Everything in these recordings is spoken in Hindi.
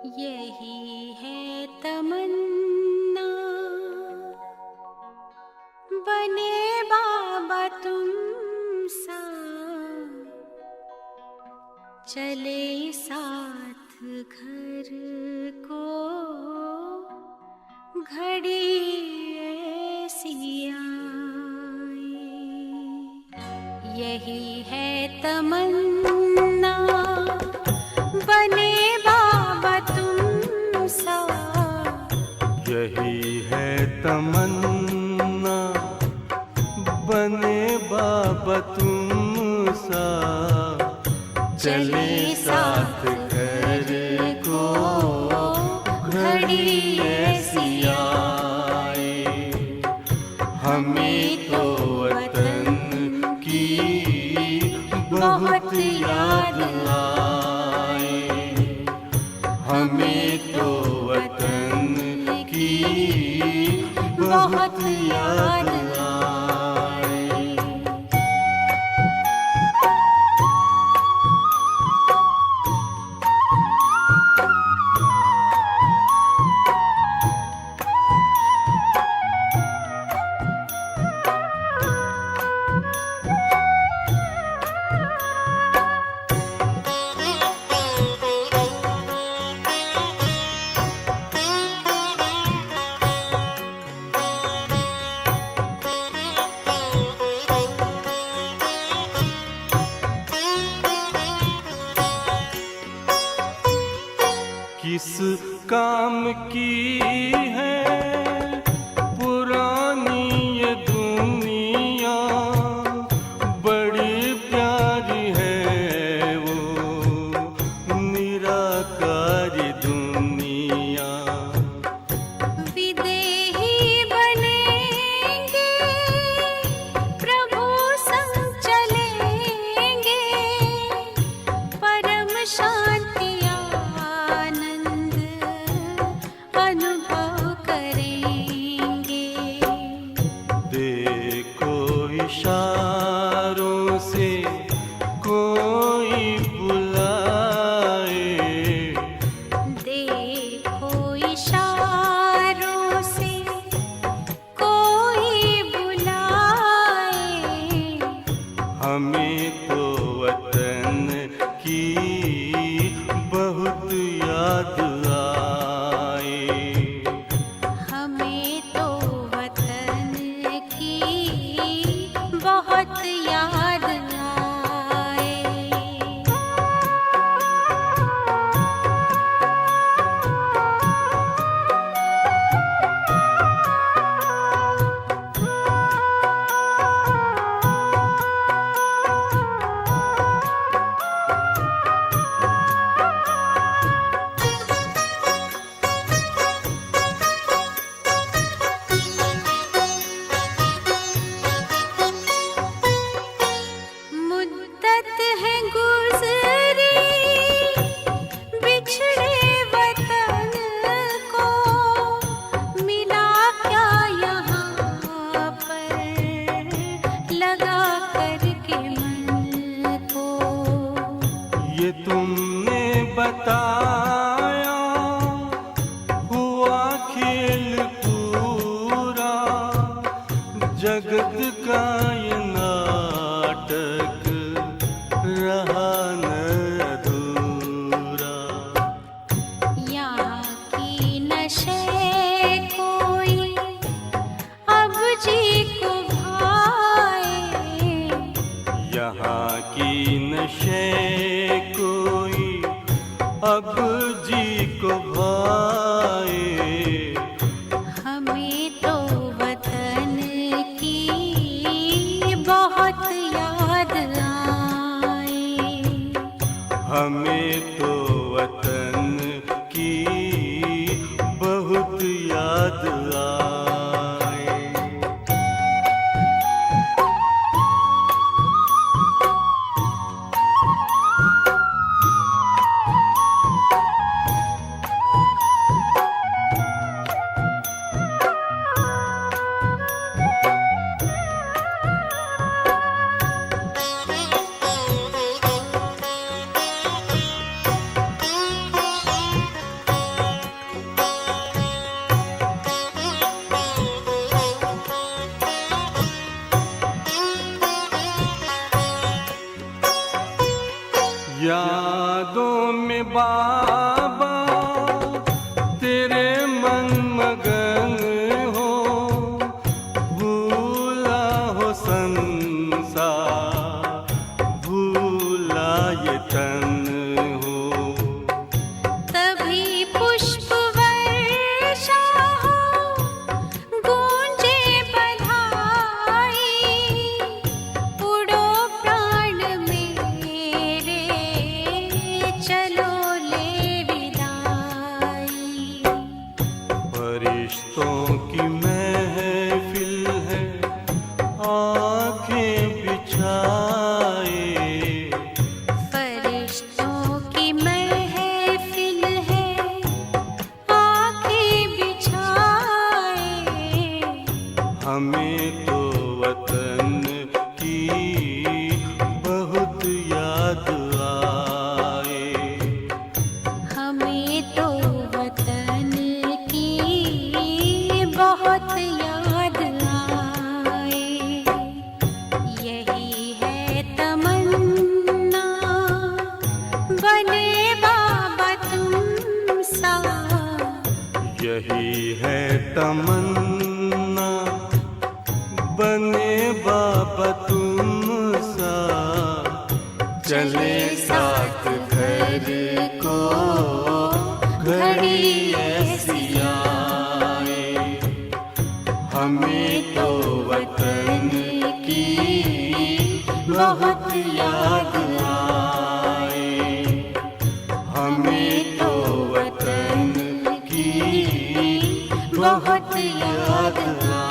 यही है तमन्ना, बने बाबा तुम सा, चले साथ घर को घड़ी ऐसी आए। यही है तमन्ना, बने बाबा तुम सा। यही है तमन्ना, बने बाबा तुम सा, चले साथ घर को घड़ी ऐसी आए। हमें तो वतन की बहुत याद आए, हमें तो वतन की बहुत याद आए। किस काम की है पुरानी ये दुनिया, बड़ी प्यारी है वो निराकारी दुनिया। विदेही बनेंगे, प्रभु संग चलेंगे, परम शांति अनुभव करेंगे। देखो इशारों से कोई बुलाए, देखो इशारों से कोई बुलाए। हमें तो वतन की बहुत याद आए, हमें तो वतन की बहुत याद आए। मुद्दत है गुज़री बिछड़े वतन को, मिला क्या यहाँ पर लगा करके मन को। ये तुमने बताया हुआ खेल पूरा, जगत का ये नाटक रहा न अधूरा। यहाँ की नशे कोई अब जी को भाए, यहाँ की नशे कोई अब जी को भाए। हमें तो वतन की बहुत याद आए, हमें तो वतन की बहुत याद आए। फरिश्तों की महफिल है आंखें बिछाए, फरिश्तों की महफिल है आंखें बिछाए, हमें तो वतन की बहुत याद आए। हमें तो वतन की बहुत याद आए। यही है तमन्ना बने बाबा तुम सा, यही है तमन्ना बने बाबा तुम सा, चले साथ घर को घड़ी ऐसी आए। हमें तो वतन की बहुत याद आए, हमें तो वतन की बहुत याद आए।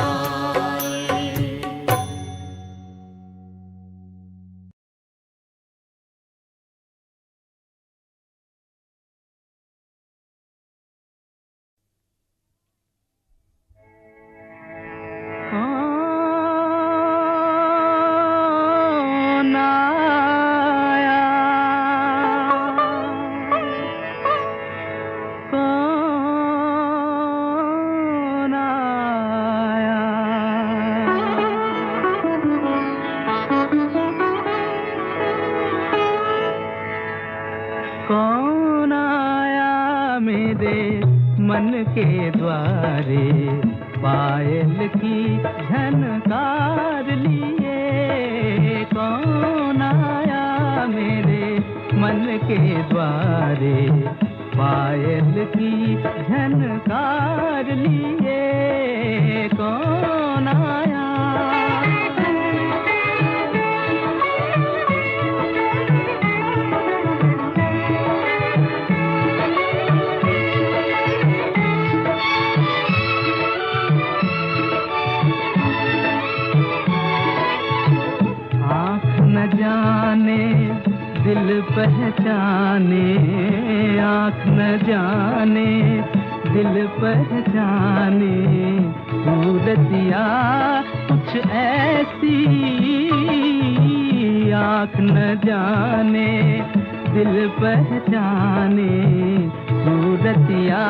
कौन आया मेरे मन के द्वारे, पायल की झनकार लिए। कौन आया मेरे मन के द्वारे, पायल की झनकार लिए। कौन आया न जाने दिल पहचाने, आँख न जाने दिल पहचाने, सूरतिया कुछ ऐसी। आँख न जाने दिल पहचाने, सूरतिया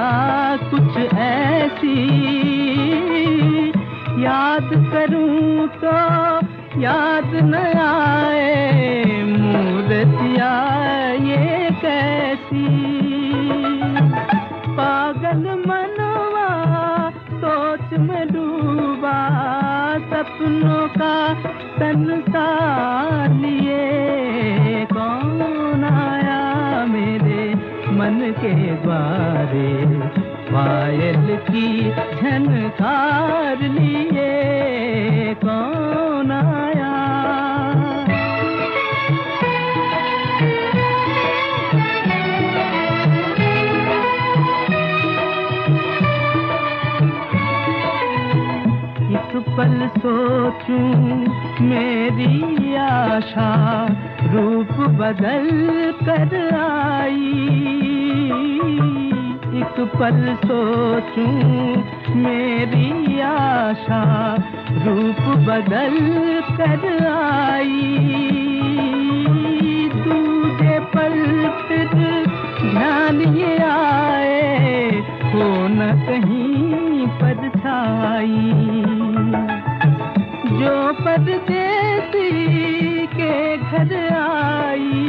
कुछ ऐसी। याद करूं तो याद न आए, मूर्तिया ये कैसी। पागल मनवा सोच में डूबा, सपनों का संसार लिए। कौन आया मेरे मन के द्वारे, पायल की झनकार लिए। कौन आया एक पल सोचूं मेरी आशा, रूप बदल कर आई। एक पल सोचूं मेरी आशा, रूप बदल कर आई। दूजे पल फिर ध्यान ये आए, हो न कहीं परछाई। जो परदेसी के घर आई,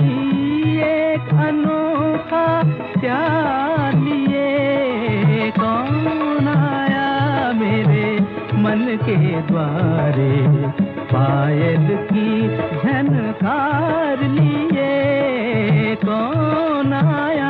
एक अनोखा प्यार लिए। कौन आया मेरे मन के द्वारे, पायल की झनकार लिए। कौन आया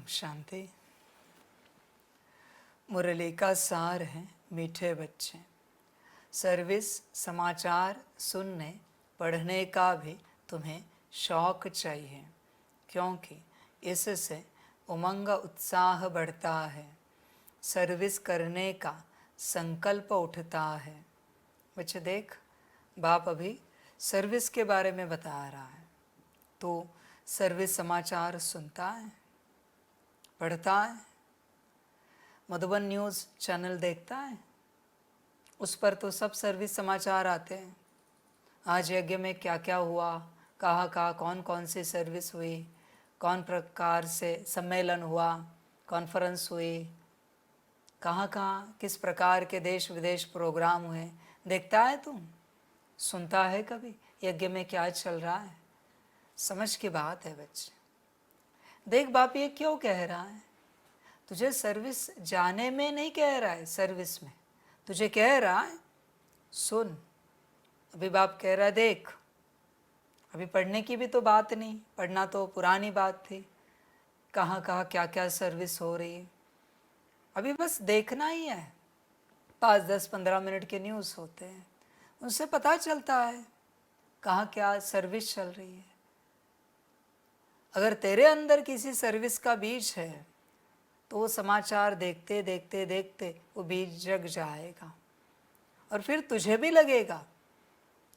ओम शांति। मुरली का सार है मीठे बच्चे। सर्विस समाचार सुनने पढ़ने का भी तुम्हें शौक चाहिए, क्योंकि इससे उमंग उत्साह बढ़ता है, सर्विस करने का संकल्प उठता है। बच्चे देख, बाप अभी सर्विस के बारे में बता रहा है। तो सर्विस समाचार सुनता है, पढ़ता है, मधुबन न्यूज़ चैनल देखता है, उस पर तो सब सर्विस समाचार आते हैं। आज यज्ञ में क्या क्या हुआ, कहाँ कहाँ कौन कौन सी सर्विस हुई, कौन प्रकार से सम्मेलन हुआ, कॉन्फ्रेंस हुई, कहाँ कहाँ किस प्रकार के देश विदेश प्रोग्राम हुए, देखता है तुम, सुनता है कभी यज्ञ में क्या चल रहा है। समझ की बात है बच्चे। देख बाप ये क्यों कह रहा है, तुझे सर्विस जाने में नहीं कह रहा है, सर्विस में तुझे कह रहा है सुन। अभी बाप कह रहा है देख, अभी पढ़ने की भी तो बात नहीं, पढ़ना तो पुरानी बात थी, कहाँ कहाँ क्या क्या सर्विस हो रही है, अभी बस देखना ही है। 5, 10, 15 मिनट के न्यूज़ होते हैं, उनसे पता चलता है कहाँ क्या सर्विस चल रही है। अगर तेरे अंदर किसी सर्विस का बीज है तो वो समाचार देखते देखते देखते वो बीज जग जाएगा, और फिर तुझे भी लगेगा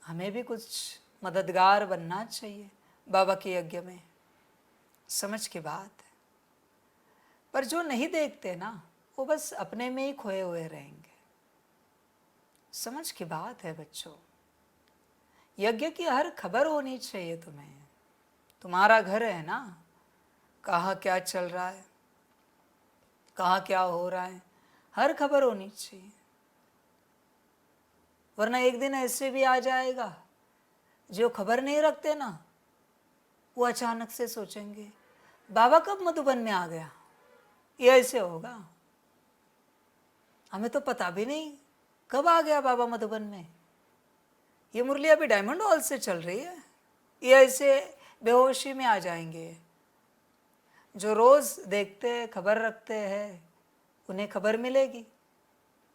हमें भी कुछ मददगार बनना चाहिए बाबा के यज्ञ में। समझ की बात है। पर जो नहीं देखते ना, वो बस अपने में ही खोए हुए रहेंगे। समझ की बात है बच्चों। यज्ञ की हर खबर होनी चाहिए तुम्हें। तुम्हारा घर है ना, कहाँ क्या चल रहा है, कहाँ क्या हो रहा है, हर खबर होनी चाहिए। वरना एक दिन ऐसे भी आ जाएगा, जो खबर नहीं रखते ना, वो अचानक से सोचेंगे बाबा कब मधुबन में आ गया, ये ऐसे होगा, हमें तो पता भी नहीं कब आ गया बाबा मधुबन में, ये मुरली अभी डायमंड हॉल से चल रही है, ये ऐसे बेहोशी में आ जाएंगे। जो रोज़ देखते खबर रखते हैं उन्हें खबर मिलेगी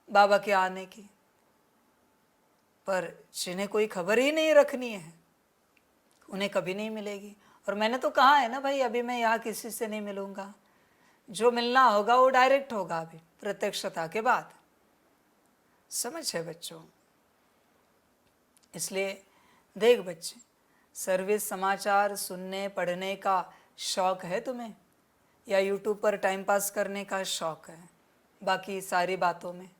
बाबा के आने की, पर जिन्हें कोई खबर ही नहीं रखनी है उन्हें कभी नहीं मिलेगी। और मैंने तो कहा है ना भाई, अभी मैं यहाँ किसी से नहीं मिलूँगा, जो मिलना होगा वो डायरेक्ट होगा अभी प्रत्यक्षता के बाद। समझ है बच्चों। इसलिए देख बच्चे, सर्विस समाचार सुनने पढ़ने का शौक है तुम्हें, या यूट्यूब पर टाइम पास करने का शौक है, बाकी सारी बातों में,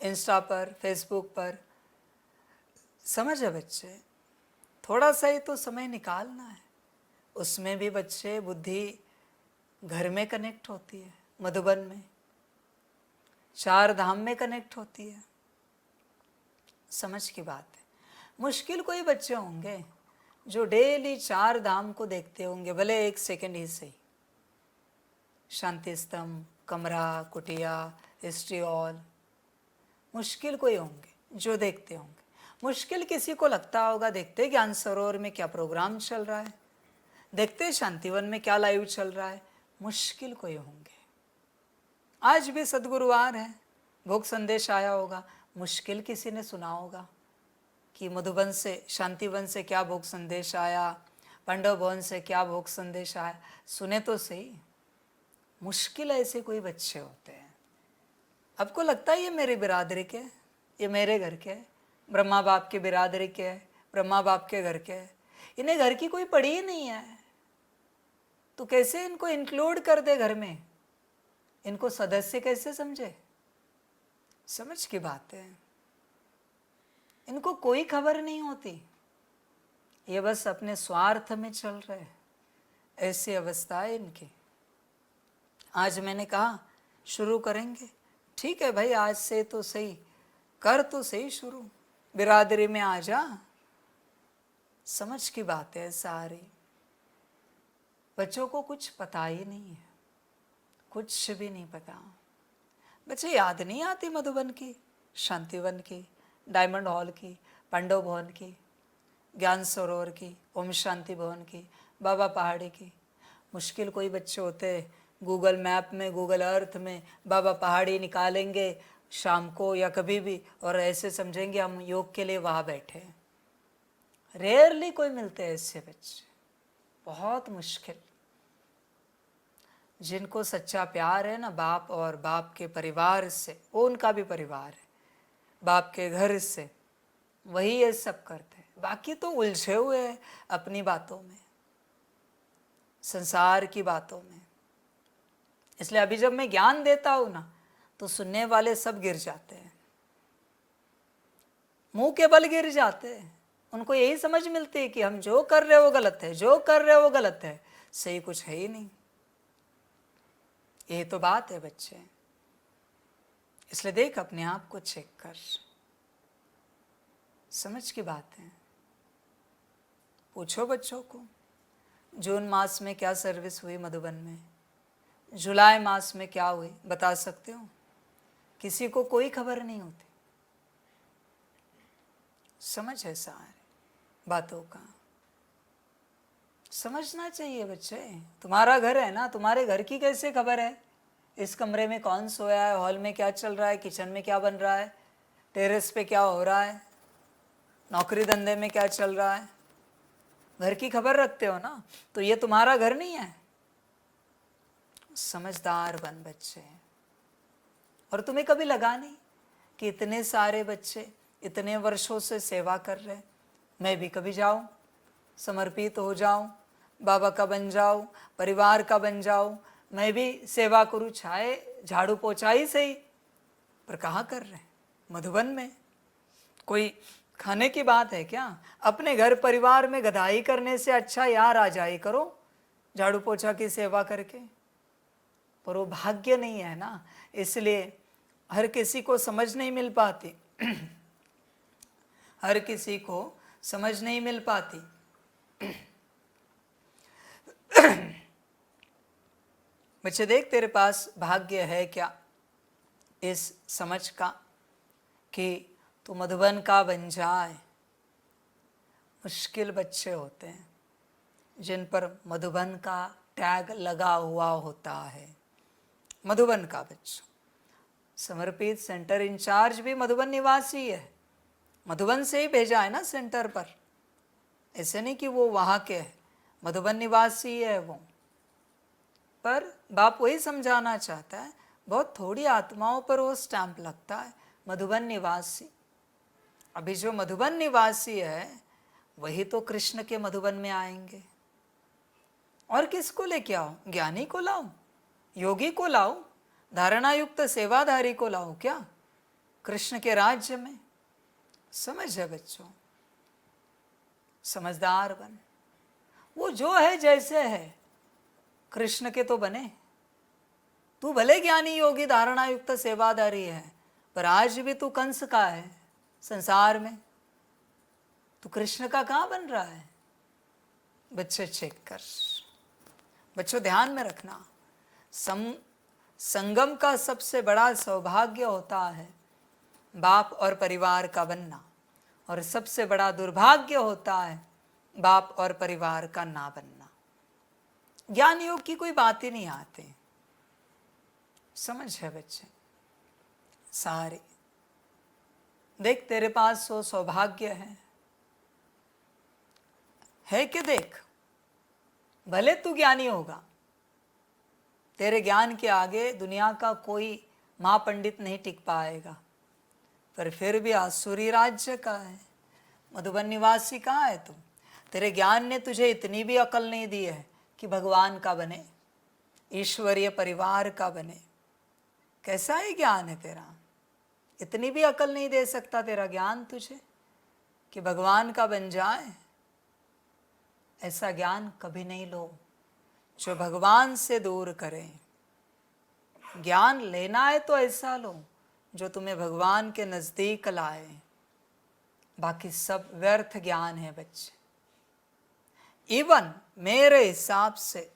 इंस्टा पर, फेसबुक पर। समझ है बच्चे, थोड़ा सा ही तो समय निकालना है। उसमें भी बच्चे बुद्धि घर में कनेक्ट होती है, मधुबन में, 4 धाम में कनेक्ट होती है। समझ की बात है। मुश्किल कोई बच्चे होंगे जो डेली 4 धाम को देखते होंगे, भले 1 सेकंड ही सही। शांति स्तंभ, कमरा, कुटिया, हिस्ट्री हॉल, मुश्किल कोई होंगे जो देखते होंगे। मुश्किल किसी को लगता होगा देखते ज्ञान सरोवर में क्या प्रोग्राम चल रहा है, देखते शांतिवन में क्या लाइव चल रहा है, मुश्किल कोई होंगे। आज भी सदगुरुवार है, भोग संदेश आया होगा, मुश्किल किसी ने सुना होगा कि मधुबन से, शांतिवन से क्या भोग संदेश आया, पांडव भवन से क्या भोग संदेश आया, सुने तो सही। मुश्किल ऐसे कोई बच्चे होते हैं। आपको लगता है ये मेरी बिरादरी के, ये मेरे घर के, ब्रह्मा बाप के बिरादरी के, ब्रह्मा बाप के घर के, इन्हें घर की कोई पड़ी ही नहीं है, तो कैसे इनको इंक्लूड कर दे घर में, इनको सदस्य कैसे समझे। समझ की बात है। इनको कोई खबर नहीं होती, ये बस अपने स्वार्थ में चल रहे, ऐसी अवस्था है इनकी। आज मैंने कहा शुरू करेंगे, ठीक है भाई, आज से तो सही, कर तो सही शुरू, बिरादरी में आ जा। समझ की बात है सारी। बच्चों को कुछ पता ही नहीं है, कुछ भी नहीं पता। बच्चे याद नहीं आती मधुबन की, शांतिवन की, डायमंड हॉल की, पांडव भवन की, ज्ञान सरोवर की, ओम शांति भवन की, बाबा पहाड़ी की। मुश्किल कोई बच्चे होते हैं, गूगल मैप में, गूगल अर्थ में बाबा पहाड़ी निकालेंगे शाम को या कभी भी, और ऐसे समझेंगे हम योग के लिए वहाँ बैठे हैं। रेयरली कोई मिलते हैं ऐसे बच्चे, बहुत मुश्किल। जिनको सच्चा प्यार है ना बाप और बाप के परिवार से, वो उनका भी परिवार है, बाप के घर से, वही ये सब करते हैं। बाकी तो उलझे हुए हैं अपनी बातों में, संसार की बातों में। इसलिए अभी जब मैं ज्ञान देता हूं ना तो सुनने वाले सब गिर जाते हैं, मुंह के बल गिर जाते हैं। उनको यही समझ मिलती है कि हम जो कर रहे हो वो गलत है, जो कर रहे हो वो गलत है, सही कुछ है ही नहीं। यही तो बात है बच्चे। इसलिए देख, अपने आप को चेक कर, समझ की बात है। पूछो बच्चों को, जून मास में क्या सर्विस हुई मधुबन में, जुलाई मास में क्या हुई, बता सकते हो? किसी को कोई खबर नहीं होती। समझ है सारे बातों का, समझना चाहिए बच्चे। तुम्हारा घर है ना, तुम्हारे घर की कैसे खबर है? इस कमरे में कौन सोया है, हॉल में क्या चल रहा है, किचन में क्या बन रहा है, टेरेस पे क्या हो रहा है, नौकरी धंधे में क्या चल रहा है, घर की खबर रखते हो ना, तो ये तुम्हारा घर नहीं है। समझदार बन बच्चे। और तुम्हें कभी लगा नहीं कि इतने सारे बच्चे इतने वर्षों से सेवा कर रहे, मैं भी कभी जाऊं, समर्पित हो जाऊं, बाबा का बन जाऊं, परिवार का बन जाऊं, मैं भी सेवा करूं, चाहे झाड़ू पोछा ही सही, पर कहाँ कर रहे हैं? मधुबन में। कोई खाने की बात है क्या? अपने घर परिवार में गधाई करने से अच्छा यहाँ राजाई करो, झाड़ू पोछा की सेवा करके। पर वो भाग्य नहीं है ना, इसलिए हर किसी को समझ नहीं मिल पाती हर किसी को समझ नहीं मिल पाती। बच्चे देख, तेरे पास भाग्य है क्या इस समझ का कि तू मधुबन का बन जाए। मुश्किल बच्चे होते हैं जिन पर मधुबन का टैग लगा हुआ होता है। मधुबन का बच्चा, समर्पित सेंटर इंचार्ज भी मधुबन निवासी है, मधुबन से ही भेजा है ना सेंटर पर। ऐसे नहीं कि वो वहाँ के है, मधुबन निवासी है वो। पर बाप वही समझाना चाहता है, बहुत थोड़ी आत्माओं पर वो स्टैंप लगता है, मधुबन निवासी। अभी जो मधुबन निवासी है वही तो कृष्ण के मधुबन में आएंगे। और किसको लेके आओ? ज्ञानी को लाओ, योगी को लाओ, धारणा युक्त सेवाधारी को लाओ क्या कृष्ण के राज्य में? समझ है बच्चों, समझदार बन। वो जो है जैसे है कृष्ण के तो बने। तू भले ज्ञानी योगी धारणा युक्त सेवाधारी है, पर आज भी तू कंस का है संसार में। तू कृष्ण का कहाँ बन रहा है? बच्चे चेक कर। बच्चों ध्यान में रखना, संगम का सबसे बड़ा सौभाग्य होता है बाप और परिवार का बनना, और सबसे बड़ा दुर्भाग्य होता है बाप और परिवार का ना बनना। ज्ञान योग की कोई बात ही नहीं आती। समझ है बच्चे सारे। देख, तेरे पास वो सौभाग्य है कि देख, भले तू ज्ञानी होगा, तेरे ज्ञान के आगे दुनिया का कोई महापंडित नहीं टिक पाएगा, पर फिर भी आसुरी राज्य का है, मधुबन निवासी कहाँ है तू? तेरे ज्ञान ने तुझे इतनी भी अकल नहीं दी है कि भगवान का बने, ईश्वरीय परिवार का बने। कैसा ही ज्ञान है तेरा? इतनी भी अकल नहीं दे सकता तेरा ज्ञान तुझे कि भगवान का बन जाए। ऐसा ज्ञान कभी नहीं लो जो भगवान से दूर करे। ज्ञान लेना है तो ऐसा लो जो तुम्हें भगवान के नजदीक लाए। बाकी सब व्यर्थ ज्ञान है बच्चे। इवन मेरे हिसाब से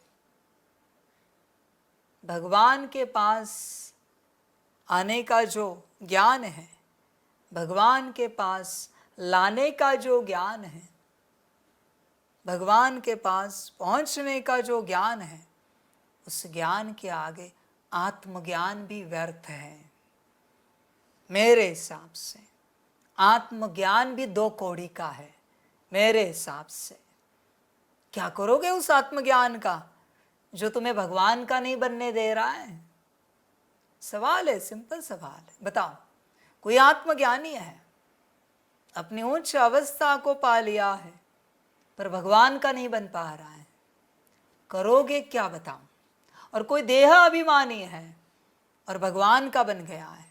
भगवान के पास आने का जो ज्ञान है, भगवान के पास लाने का जो ज्ञान है, भगवान के पास पहुंचने का जो ज्ञान है, उस ज्ञान के आगे आत्मज्ञान भी व्यर्थ है। मेरे हिसाब से आत्मज्ञान भी 2 कौड़ी का है मेरे हिसाब से। क्या करोगे उस आत्मज्ञान का जो तुम्हें भगवान का नहीं बनने दे रहा है? सवाल है, सिंपल सवाल है। बताओ, कोई आत्मज्ञानी है, अपनी उच्च अवस्था को पा लिया है, पर भगवान का नहीं बन पा रहा है, करोगे क्या बताओ? और कोई देह अभिमानी है और भगवान का बन गया है,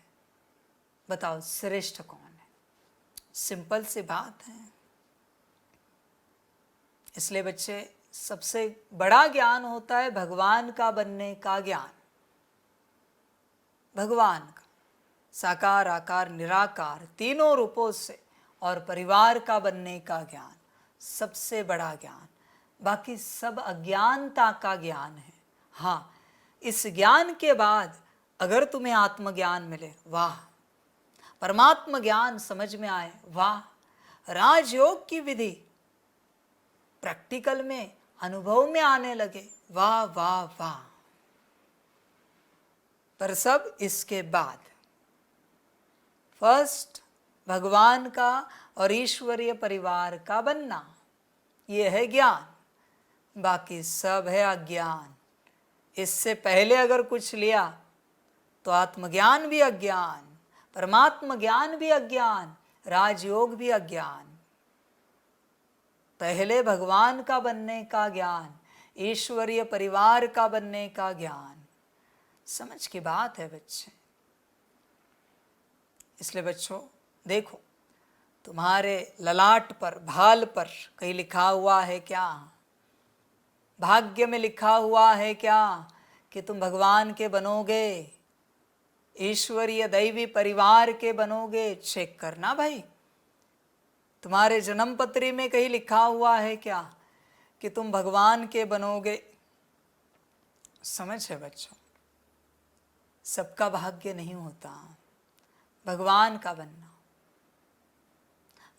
बताओ श्रेष्ठ कौन है? सिंपल सी बात है। इसलिए बच्चे, सबसे बड़ा ज्ञान होता है भगवान का बनने का ज्ञान। भगवान का साकार आकार निराकार तीनों रूपों से और परिवार का बनने का ज्ञान सबसे बड़ा ज्ञान। बाकी सब अज्ञानता का ज्ञान है। हाँ, इस ज्ञान के बाद अगर तुम्हें आत्मज्ञान मिले, वाह, परमात्म ज्ञान समझ में आए, वाह, राजयोग की विधि प्रैक्टिकल में अनुभव में आने लगे, वाह वाह वाह। पर सब इसके बाद फर्स्ट भगवान का और ईश्वरीय परिवार का बनना, ये है ज्ञान, बाकी सब है अज्ञान। इससे पहले अगर कुछ लिया तो आत्मज्ञान भी अज्ञान, परमात्म ज्ञान भी अज्ञान, राजयोग भी अज्ञान। पहले भगवान का बनने का ज्ञान, ईश्वरीय परिवार का बनने का ज्ञान। समझ की बात है बच्चे। इसलिए बच्चों देखो, तुम्हारे ललाट पर, भाल पर कहीं लिखा हुआ है क्या? भाग्य में लिखा हुआ है क्या कि तुम भगवान के बनोगे, ईश्वरीय दैवी परिवार के बनोगे? चेक करना भाई। तुम्हारे जन्म पत्री में कहीं लिखा हुआ है क्या कि तुम भगवान के बनोगे? समझ है बच्चों, सबका भाग्य नहीं होता भगवान का बनना।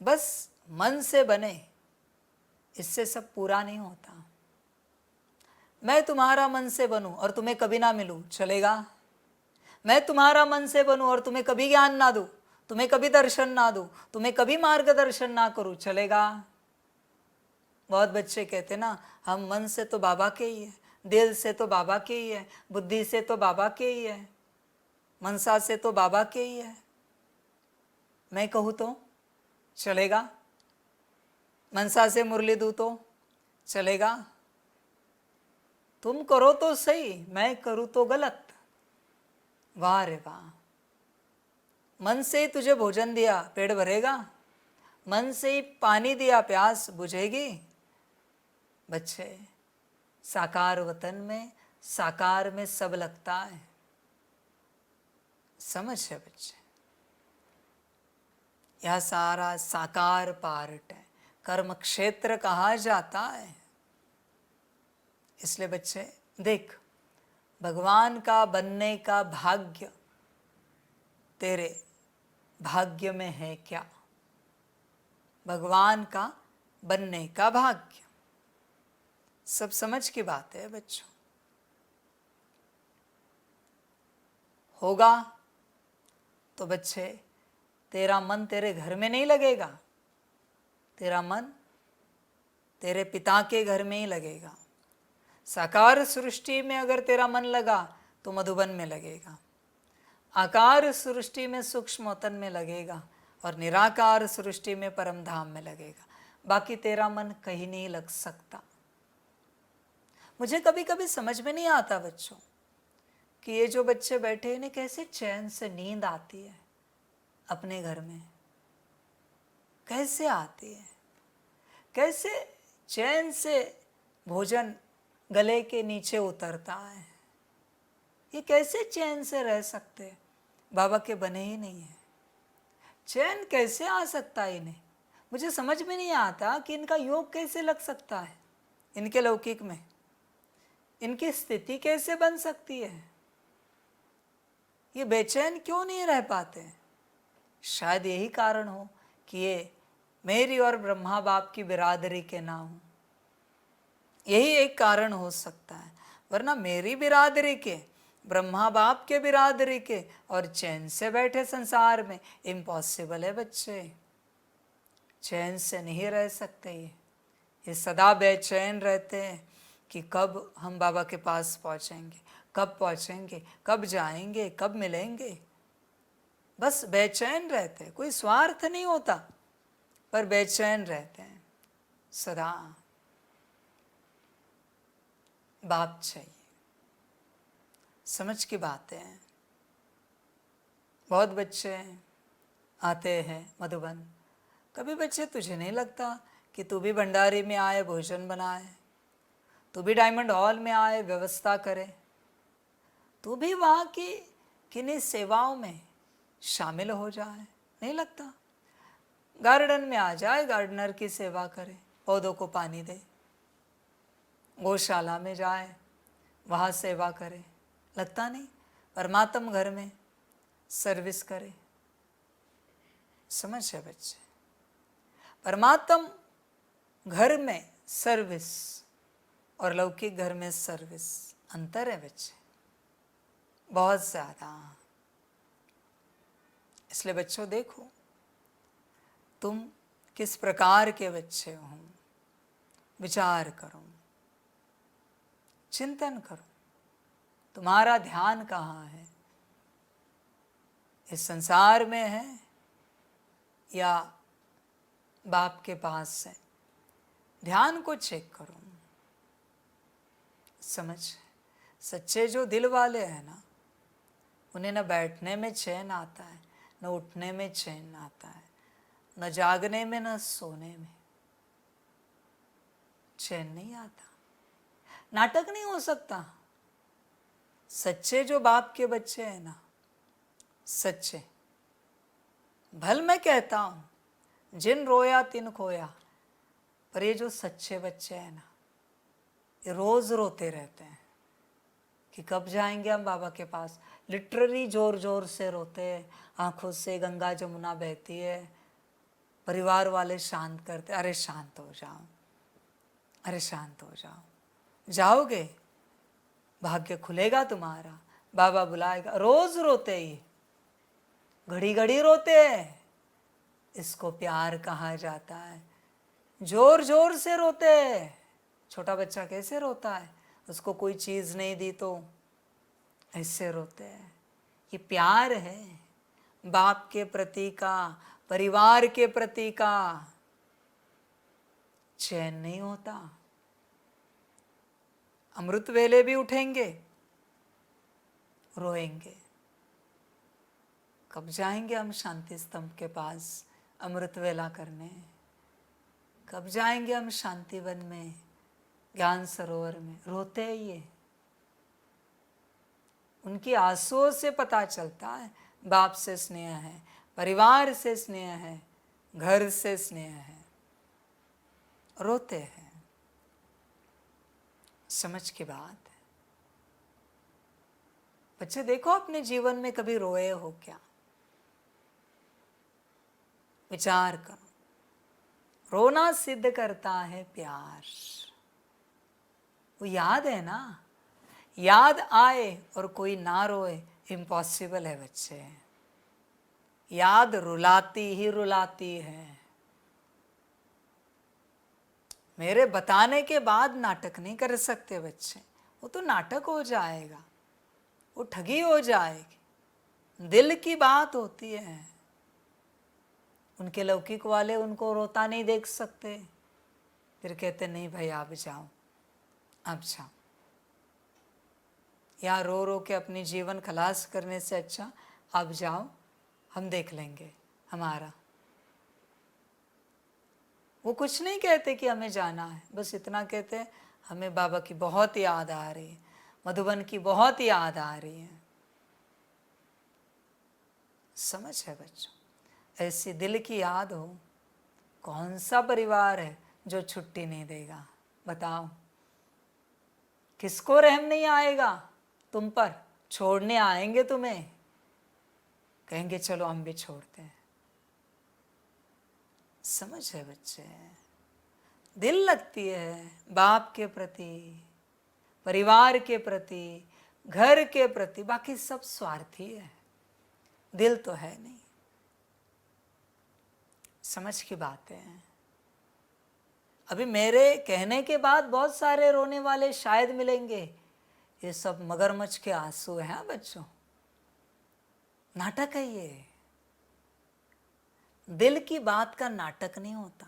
बस मन से बने, इससे सब पूरा नहीं होता। मैं तुम्हारा मन से बनूं और तुम्हें कभी ना मिलूं, चलेगा? मैं तुम्हारा मन से बनूं और तुम्हें कभी ज्ञान ना दूं, तुम्हें कभी दर्शन ना दूं, तुम्हें कभी मार्गदर्शन ना करूं, चलेगा? बहुत बच्चे कहते ना, हम मन से तो बाबा के ही है, दिल से तो बाबा के ही है, बुद्धि से तो बाबा के ही है, मनसा से तो बाबा के ही है। मैं कहूँ तो चलेगा? मनसा से मुरली दूँ तो चलेगा? तुम करो तो सही, मैं करूँ तो गलत। वाह रे वाह। मन से ही तुझे भोजन दिया, पेट भरेगा? मन से ही पानी दिया, प्यास बुझेगी? बच्चे, साकार वतन में, साकार में सब लगता है। समझ है बच्चे? यह सारा साकार पार्ट है, कर्म क्षेत्र कहा जाता है। इसलिए बच्चे देख, भगवान का बनने का भाग्य तेरे भाग्य में है क्या? भगवान का बनने का भाग्य, सब समझ की बात है बच्चों। होगा तो बच्चे तेरा मन तेरे घर में नहीं लगेगा, तेरा मन तेरे पिता के घर में ही लगेगा। साकार सृष्टि में अगर तेरा मन लगा तो मधुबन में लगेगा, आकार सृष्टि में सूक्ष्म वतन में लगेगा, और निराकार सृष्टि में परम धाम में लगेगा। बाकी तेरा मन कहीं नहीं लग सकता। मुझे कभी कभी समझ में नहीं आता बच्चों कि ये जो बच्चे बैठे इन्हें कैसे चैन से नींद आती है अपने घर में, कैसे आती है? कैसे चैन से भोजन गले के नीचे उतरता है? ये कैसे चैन से रह सकते हैं? बाबा के बने ही नहीं है, चैन कैसे आ सकता है इन्हें? मुझे समझ में नहीं आता कि इनका योग कैसे लग सकता है, इनके लौकिक में इनकी स्थिति कैसे बन सकती है? ये बेचैन क्यों नहीं रह पाते? शायद यही कारण हो कि ये मेरी और ब्रह्मा बाप की बिरादरी के ना हो। यही एक कारण हो सकता है, वरना मेरी बिरादरी के, ब्रह्मा बाप के बिरादरी के और चैन से बैठे संसार में इम्पॉसिबल है बच्चे। चैन से नहीं रह सकते ये सदा बेचैन रहते हैं कि कब हम बाबा के पास पहुंचेंगे, कब जाएंगे, कब मिलेंगे। बस बेचैन रहते हैं, कोई स्वार्थ नहीं होता, पर बेचैन रहते हैं सदा। बाप चाहिए, समझ की बातें हैं। बहुत बच्चे आते हैं मधुबन, कभी बच्चे तुझे नहीं लगता कि तू भी भंडारी में आए, भोजन बनाए, तू भी डायमंड हॉल में आए, व्यवस्था करे, तू भी वहाँ की किन्हीं सेवाओं में शामिल हो जाए? नहीं लगता? गार्डन में आ जाए, गार्डनर की सेवा करे, पौधों को पानी दे, गौशाला में जाए, वहाँ सेवा करे, लगता नहीं? परमात्म घर में सर्विस करे। समझ है बच्चे? परमात्म घर में सर्विस और लौकिक घर में सर्विस अंतर है बच्चे, बहुत ज़्यादा। इसलिए बच्चों देखो, तुम किस प्रकार के बच्चे हो, विचार करो, चिंतन करो, तुम्हारा ध्यान कहाँ है? इस संसार में है या बाप के पास है? ध्यान को चेक करो। समझ, सच्चे जो दिल वाले हैं ना, उन्हें न बैठने में चैन आता है, न उठने में चैन आता है, न जागने में, न सोने में चैन नहीं आता। नाटक नहीं हो सकता। सच्चे जो बाप के बच्चे हैं ना, सच्चे, भल मैं कहता हूं जिन रोया तिन खोया, पर ये जो सच्चे बच्चे हैं ना, ये रोज रोते रहते हैं कि कब जाएंगे हम बाबा के पास। लिटरली जोर जोर से रोते हैं, आंखों से गंगा जमुना बहती है। परिवार वाले शांत करते, अरे शांत हो जाओ, अरे शांत हो जाओ, जाओगे भाग्य खुलेगा तुम्हारा, बाबा बुलाएगा। रोज रोते ही, घड़ी घड़ी रोते हैं। इसको प्यार कहा जाता है। जोर जोर से रोते हैं। छोटा बच्चा कैसे रोता है? उसको कोई चीज़ नहीं दी तो ऐसे रोते हैं। ये प्यार है बाप के प्रति का, परिवार के प्रति का। चैन नहीं होता। अमृत वेले भी उठेंगे, रोएंगे। कब जाएंगे हम शांति स्तंभ के पास अमृत वेला करने? कब जाएंगे हम शांति वन में, ज्ञान सरोवर में? रोते हैं ये। उनकी आंसुओं से पता चलता है बाप से स्नेह है, परिवार से स्नेह है, घर से स्नेह है। रोते हैं। समझ की बात है। बच्चे देखो, अपने जीवन में कभी रोए हो क्या? विचार करो। रोना सिद्ध करता है प्यार। वो याद है ना, याद आए और कोई ना रोए, इम्पॉसिबल है बच्चे। याद रुलाती ही रुलाती है। मेरे बताने के बाद नाटक नहीं कर सकते बच्चे। वो तो नाटक हो जाएगा, वो ठगी हो जाएगी। दिल की बात होती है। उनके लौकिक वाले उनको रोता नहीं देख सकते, फिर कहते नहीं भाई आप जाओ, आप जाओ। या रो रो के अपनी जीवन खलास करने से अच्छा आप जाओ, हम देख लेंगे हमारा। वो कुछ नहीं कहते कि हमें जाना है, बस इतना कहते हैं हमें बाबा की बहुत याद आ रही है, मधुबन की बहुत याद आ रही है। समझ है बच्चों? ऐसी दिल की याद हो, कौन सा परिवार है जो छुट्टी नहीं देगा? बताओ, किसको रहम नहीं आएगा तुम पर? छोड़ने आएंगे तुम्हें, कहेंगे चलो हम भी छोड़ते हैं। समझ है बच्चे? दिल लगती है बाप के प्रति, परिवार के प्रति, घर के प्रति, बाकी सब स्वार्थी है, दिल तो है नहीं। समझ की बातें हैं। अभी मेरे कहने के बाद बहुत सारे रोने वाले शायद मिलेंगे, ये सब मगरमच्छ के आंसू हैं बच्चों, नाटक है ये। दिल की बात का नाटक नहीं होता,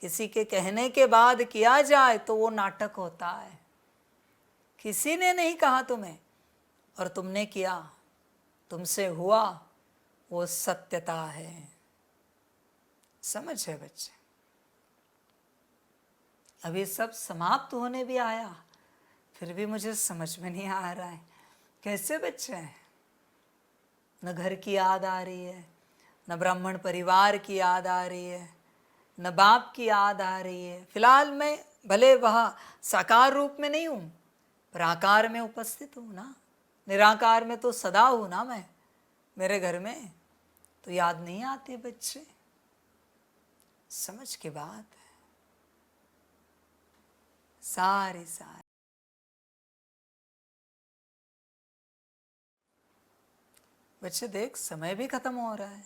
किसी के कहने के बाद किया जाए तो वो नाटक होता है। किसी ने नहीं कहा तुम्हें और तुमने किया, तुमसे हुआ, वो सत्यता है। समझ है बच्चे? अभी सब समाप्त होने भी आया, फिर भी मुझे समझ में नहीं आ रहा है कैसे बच्चे हैं। न घर की याद आ रही है, न ब्राह्मण परिवार की याद आ रही है, न बाप की याद आ रही है। फिलहाल मैं भले वहाँ साकार रूप में नहीं हूँ, पर आकार में उपस्थित हूँ ना, निराकार में तो सदा हूँ ना मैं मेरे घर में, तो याद नहीं आती बच्चे। समझ की बात है सारी। बच्चे देख, समय भी खत्म हो रहा है,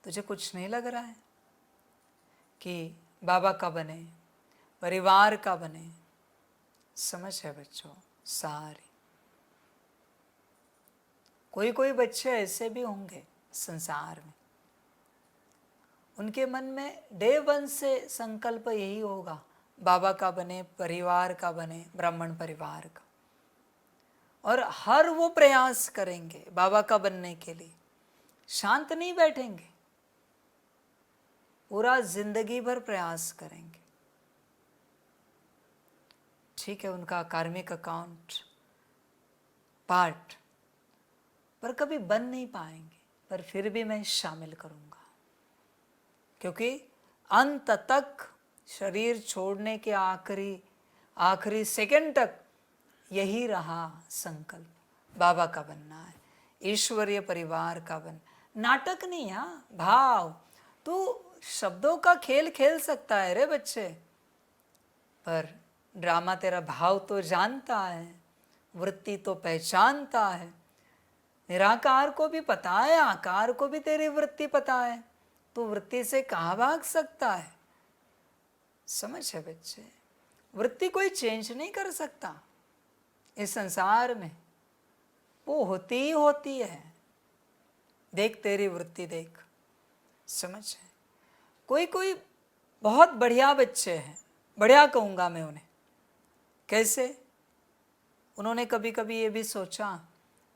तुझे कुछ नहीं लग रहा है कि बाबा का बने, परिवार का बने? समझ है बच्चों सारी। कोई कोई बच्चे ऐसे भी होंगे संसार में, उनके मन में डे वन से संकल्प यही होगा, बाबा का बने, परिवार का बने, ब्राह्मण परिवार का, और हर वो प्रयास करेंगे बाबा का बनने के लिए, शांत नहीं बैठेंगे, पूरा जिंदगी भर प्रयास करेंगे। ठीक है, उनका कार्मिक अकाउंट पार्ट, पर कभी बन नहीं पाएंगे, पर फिर भी मैं शामिल करूंगा, क्योंकि अंत तक शरीर छोड़ने के आखिरी सेकंड तक यही रहा संकल्प, बाबा का बनना है, ईश्वरीय परिवार का बन। नाटक नहीं, हाँ भाव। तू शब्दों का खेल खेल सकता है रे बच्चे, पर ड्रामा तेरा भाव तो जानता है, वृत्ति तो पहचानता है, निराकार को भी पता है, आकार को भी तेरी वृत्ति पता है, तो वृत्ति से कहाँ भाग सकता है? समझ है बच्चे? वृत्ति कोई चेंज नहीं कर सकता इस संसार में, वो होती ही होती है। देख तेरी वृत्ति देख। समझ है? कोई कोई बहुत बढ़िया बच्चे हैं, बढ़िया कहूँगा मैं उन्हें। कैसे? उन्होंने कभी कभी ये भी सोचा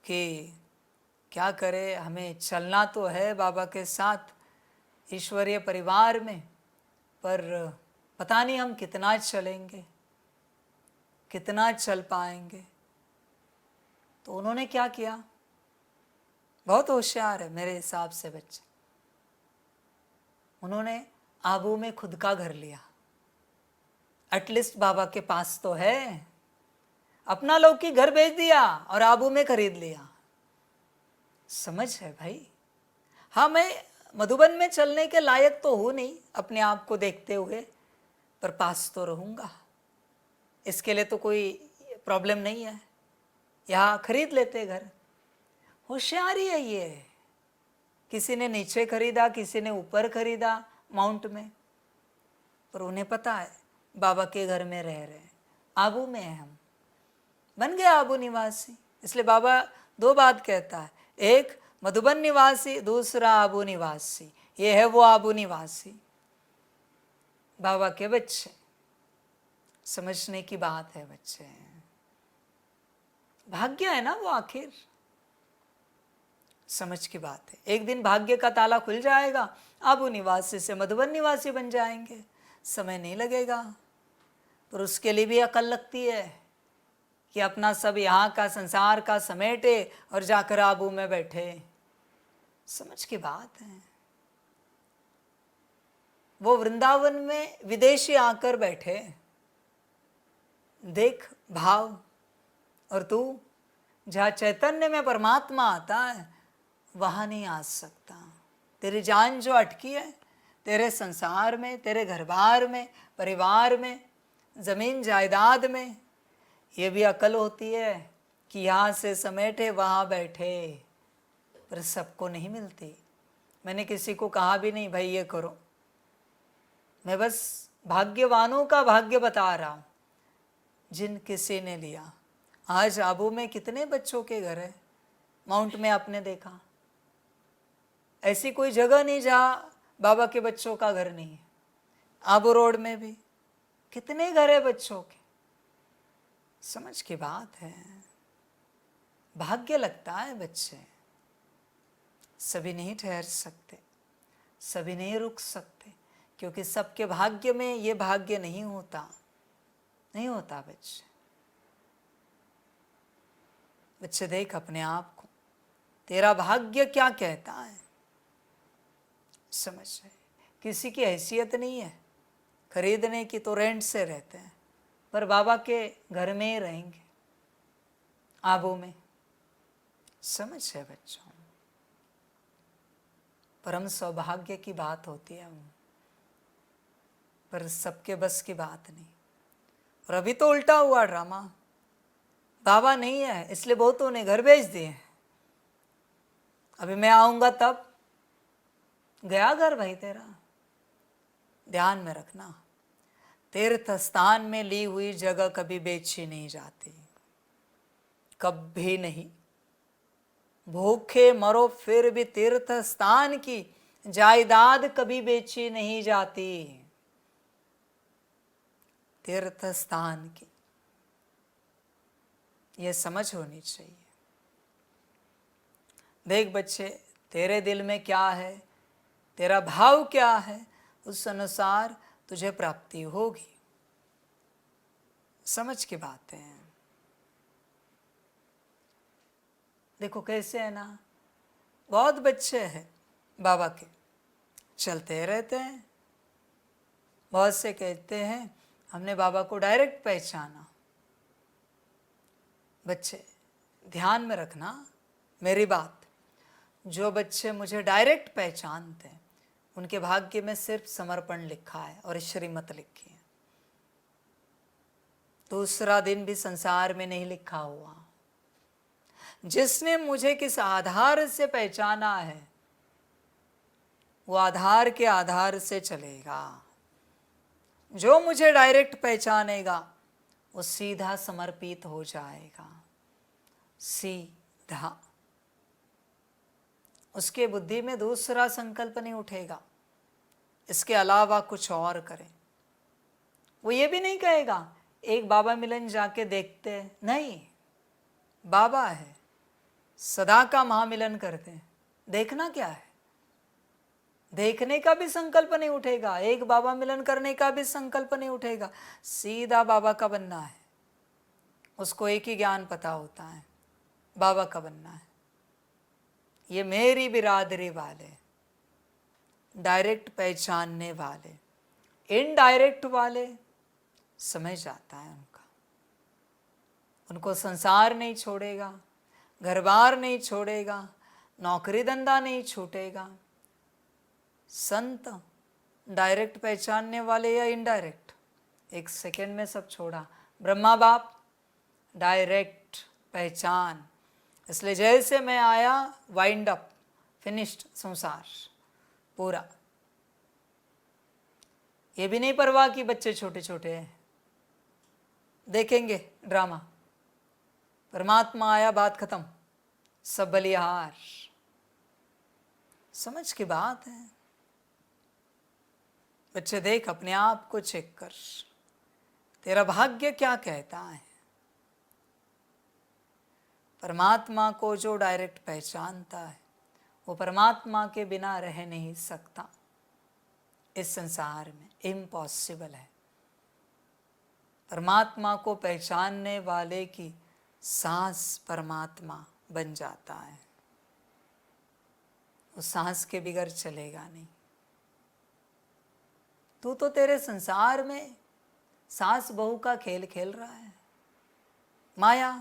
कि क्या करे, हमें चलना तो है बाबा के साथ ईश्वरीय परिवार में, पर पता नहीं हम कितना चलेंगे, कितना चल पाएंगे। तो उन्होंने क्या किया? बहुत होशियार है मेरे हिसाब से बच्चे। उन्होंने आबू में खुद का घर लिया, एटलीस्ट बाबा के पास तो है, अपना लौकी घर बेच दिया और आबू में खरीद लिया। समझ है भाई? हाँ, मैं मधुबन में चलने के लायक तो हूँ नहीं अपने आप को देखते हुए, पर पास तो रहूँगा, इसके लिए तो कोई प्रॉब्लम नहीं है, यहाँ खरीद लेते घर। होशियारी है ये। किसी ने नीचे खरीदा, किसी ने ऊपर खरीदा माउंट में, पर उन्हें पता है बाबा के घर में रह रहे हैं, आबू में है, हम बन गए आबू निवासी। इसलिए बाबा दो बात कहता है, एक मधुबन निवासी, दूसरा आबू निवासी। ये है वो आबू निवासी, बाबा के बच्चे। समझने की बात है बच्चे, भाग्य है ना वो आखिर। समझ की बात है, एक दिन भाग्य का ताला खुल जाएगा, आबू निवासी से मधुबन निवासी बन जाएंगे। समय नहीं लगेगा, पर उसके लिए भी अकल लगती है कि अपना सब यहाँ का संसार का समेटे और जाकर आबू में बैठे। समझ की बात है। वो वृंदावन में विदेशी आकर बैठे, देख भाव। और तू जहाँ चैतन्य में परमात्मा आता है वहाँ नहीं आ सकता। तेरी जान जो अटकी है, तेरे संसार में, तेरे घर बार में, परिवार में, ज़मीन जायदाद में, ये भी अकल होती है कि यहाँ से समेटे वहाँ बैठे, पर सबको नहीं मिलती। मैंने किसी को कहा भी नहीं भाई ये करो, मैं बस भाग्यवानों का भाग्य बता रहा हूँ जिन किसी ने लिया। आज आबू में कितने बच्चों के घर है, माउंट में आपने देखा, ऐसी कोई जगह नहीं जहाँ बाबा के बच्चों का घर नहीं है। आबू रोड में भी कितने घर है बच्चों के। समझ की बात है, भाग्य लगता है बच्चे। सभी नहीं ठहर सकते, सभी नहीं रुक सकते, क्योंकि सबके भाग्य में ये भाग्य नहीं होता, नहीं होता बच्चे। बच्चे देख अपने आप को, तेरा भाग्य क्या कहता है। समझ रहे, किसी की हैसियत नहीं है खरीदने की, तो रेंट से रहते हैं, पर बाबा के घर में ही रहेंगे आबू में। समझ है बच्चों, परम सौभाग्य की बात होती है, पर सबके बस की बात नहीं। और अभी तो उल्टा हुआ ड्रामा, बाबा नहीं है इसलिए बहुतों ने घर बेच दिए। अभी मैं आऊंगा तब, गया घर भाई तेरा। ध्यान में रखना, तीर्थ स्थान में ली हुई जगह कभी बेची नहीं जाती, कभी नहीं। भूखे मरो फिर भी तीर्थ स्थान की जायदाद कभी बेची नहीं जाती, तीर्थ स्थान की। यह समझ होनी चाहिए। देख बच्चे, तेरे दिल में क्या है, तेरा भाव क्या है, उस अनुसार तुझे प्राप्ति होगी। समझ की बात है। देखो कैसे है ना, बहुत बच्चे हैं बाबा के, चलते रहते हैं। बहुत से कहते हैं हमने बाबा को डायरेक्ट पहचाना। बच्चे ध्यान में रखना मेरी बात, जो बच्चे मुझे डायरेक्ट पहचानते हैं उनके भाग्य में सिर्फ समर्पण लिखा है और श्रीमत लिखी है। दूसरा दिन भी संसार में नहीं लिखा हुआ। जिसने मुझे किस आधार से पहचाना है वो आधार के आधार से चलेगा। जो मुझे डायरेक्ट पहचानेगा वो सीधा समर्पित हो जाएगा, सीधा। उसके बुद्धि में दूसरा संकल्प नहीं उठेगा इसके अलावा कुछ और करे। वो ये भी नहीं कहेगा एक बाबा मिलन जाके देखते हैं, नहीं, बाबा है, सदा का महामिलन करते हैं, देखना क्या है। देखने का भी संकल्प नहीं उठेगा, एक बाबा मिलन करने का भी संकल्प नहीं उठेगा, सीधा बाबा का बनना है। उसको एक ही ज्ञान पता होता है, बाबा का बनना है। ये मेरी बिरादरी वाले, डायरेक्ट पहचानने वाले, इनडायरेक्ट वाले समझ जाता है उनका। उनको संसार नहीं छोड़ेगा, घर बार नहीं छोड़ेगा, नौकरी धंधा नहीं छूटेगा। संत डायरेक्ट पहचानने वाले या इनडायरेक्ट, एक सेकंड में सब छोड़ा। ब्रह्मा बाप डायरेक्ट पहचान, इसलिए जैसे मैं आया वाइंड अप, फिनिश्ड संसार पूरा। ये भी नहीं परवाह कि बच्चे छोटे छोटे हैं, देखेंगे ड्रामा। परमात्मा आया, बात खत्म, सब बलिहार। समझ की बात है। बच्चे देख अपने आप को चेक कर, तेरा भाग्य क्या कहता है। परमात्मा को जो डायरेक्ट पहचानता है वो परमात्मा के बिना रह नहीं सकता इस संसार में, इम्पॉसिबल है। परमात्मा को पहचानने वाले की सांस परमात्मा बन जाता है, वो सांस के बिगर चलेगा नहीं। तू तो तेरे संसार में सांस बहू का खेल खेल रहा है। माया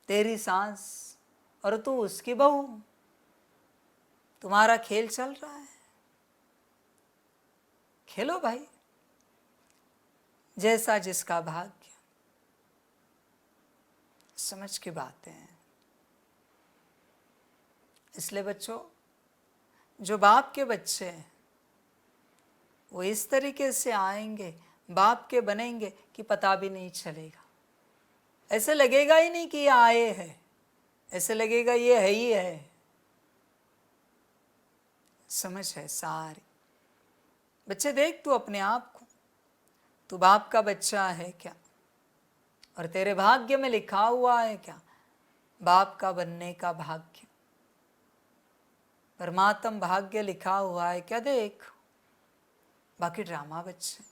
तेरी सांस और तू उसकी बहू, तुम्हारा खेल चल रहा है। खेलो भाई, जैसा जिसका भाग्य। समझ की बातें हैं। इसलिए बच्चों, जो बाप के बच्चे हैं वो इस तरीके से आएंगे, बाप के बनेंगे कि पता भी नहीं चलेगा। ऐसे लगेगा ही नहीं कि ये आए हैं, ऐसे लगेगा ये है ही है। समझ है सारी। बच्चे देख, तू अपने आप को, तू बाप का बच्चा है क्या? और तेरे भाग्य में लिखा हुआ है क्या बाप का बनने का भाग्य? परमात्म भाग्य लिखा हुआ है क्या? देख, बाकी ड्रामा बच्चे।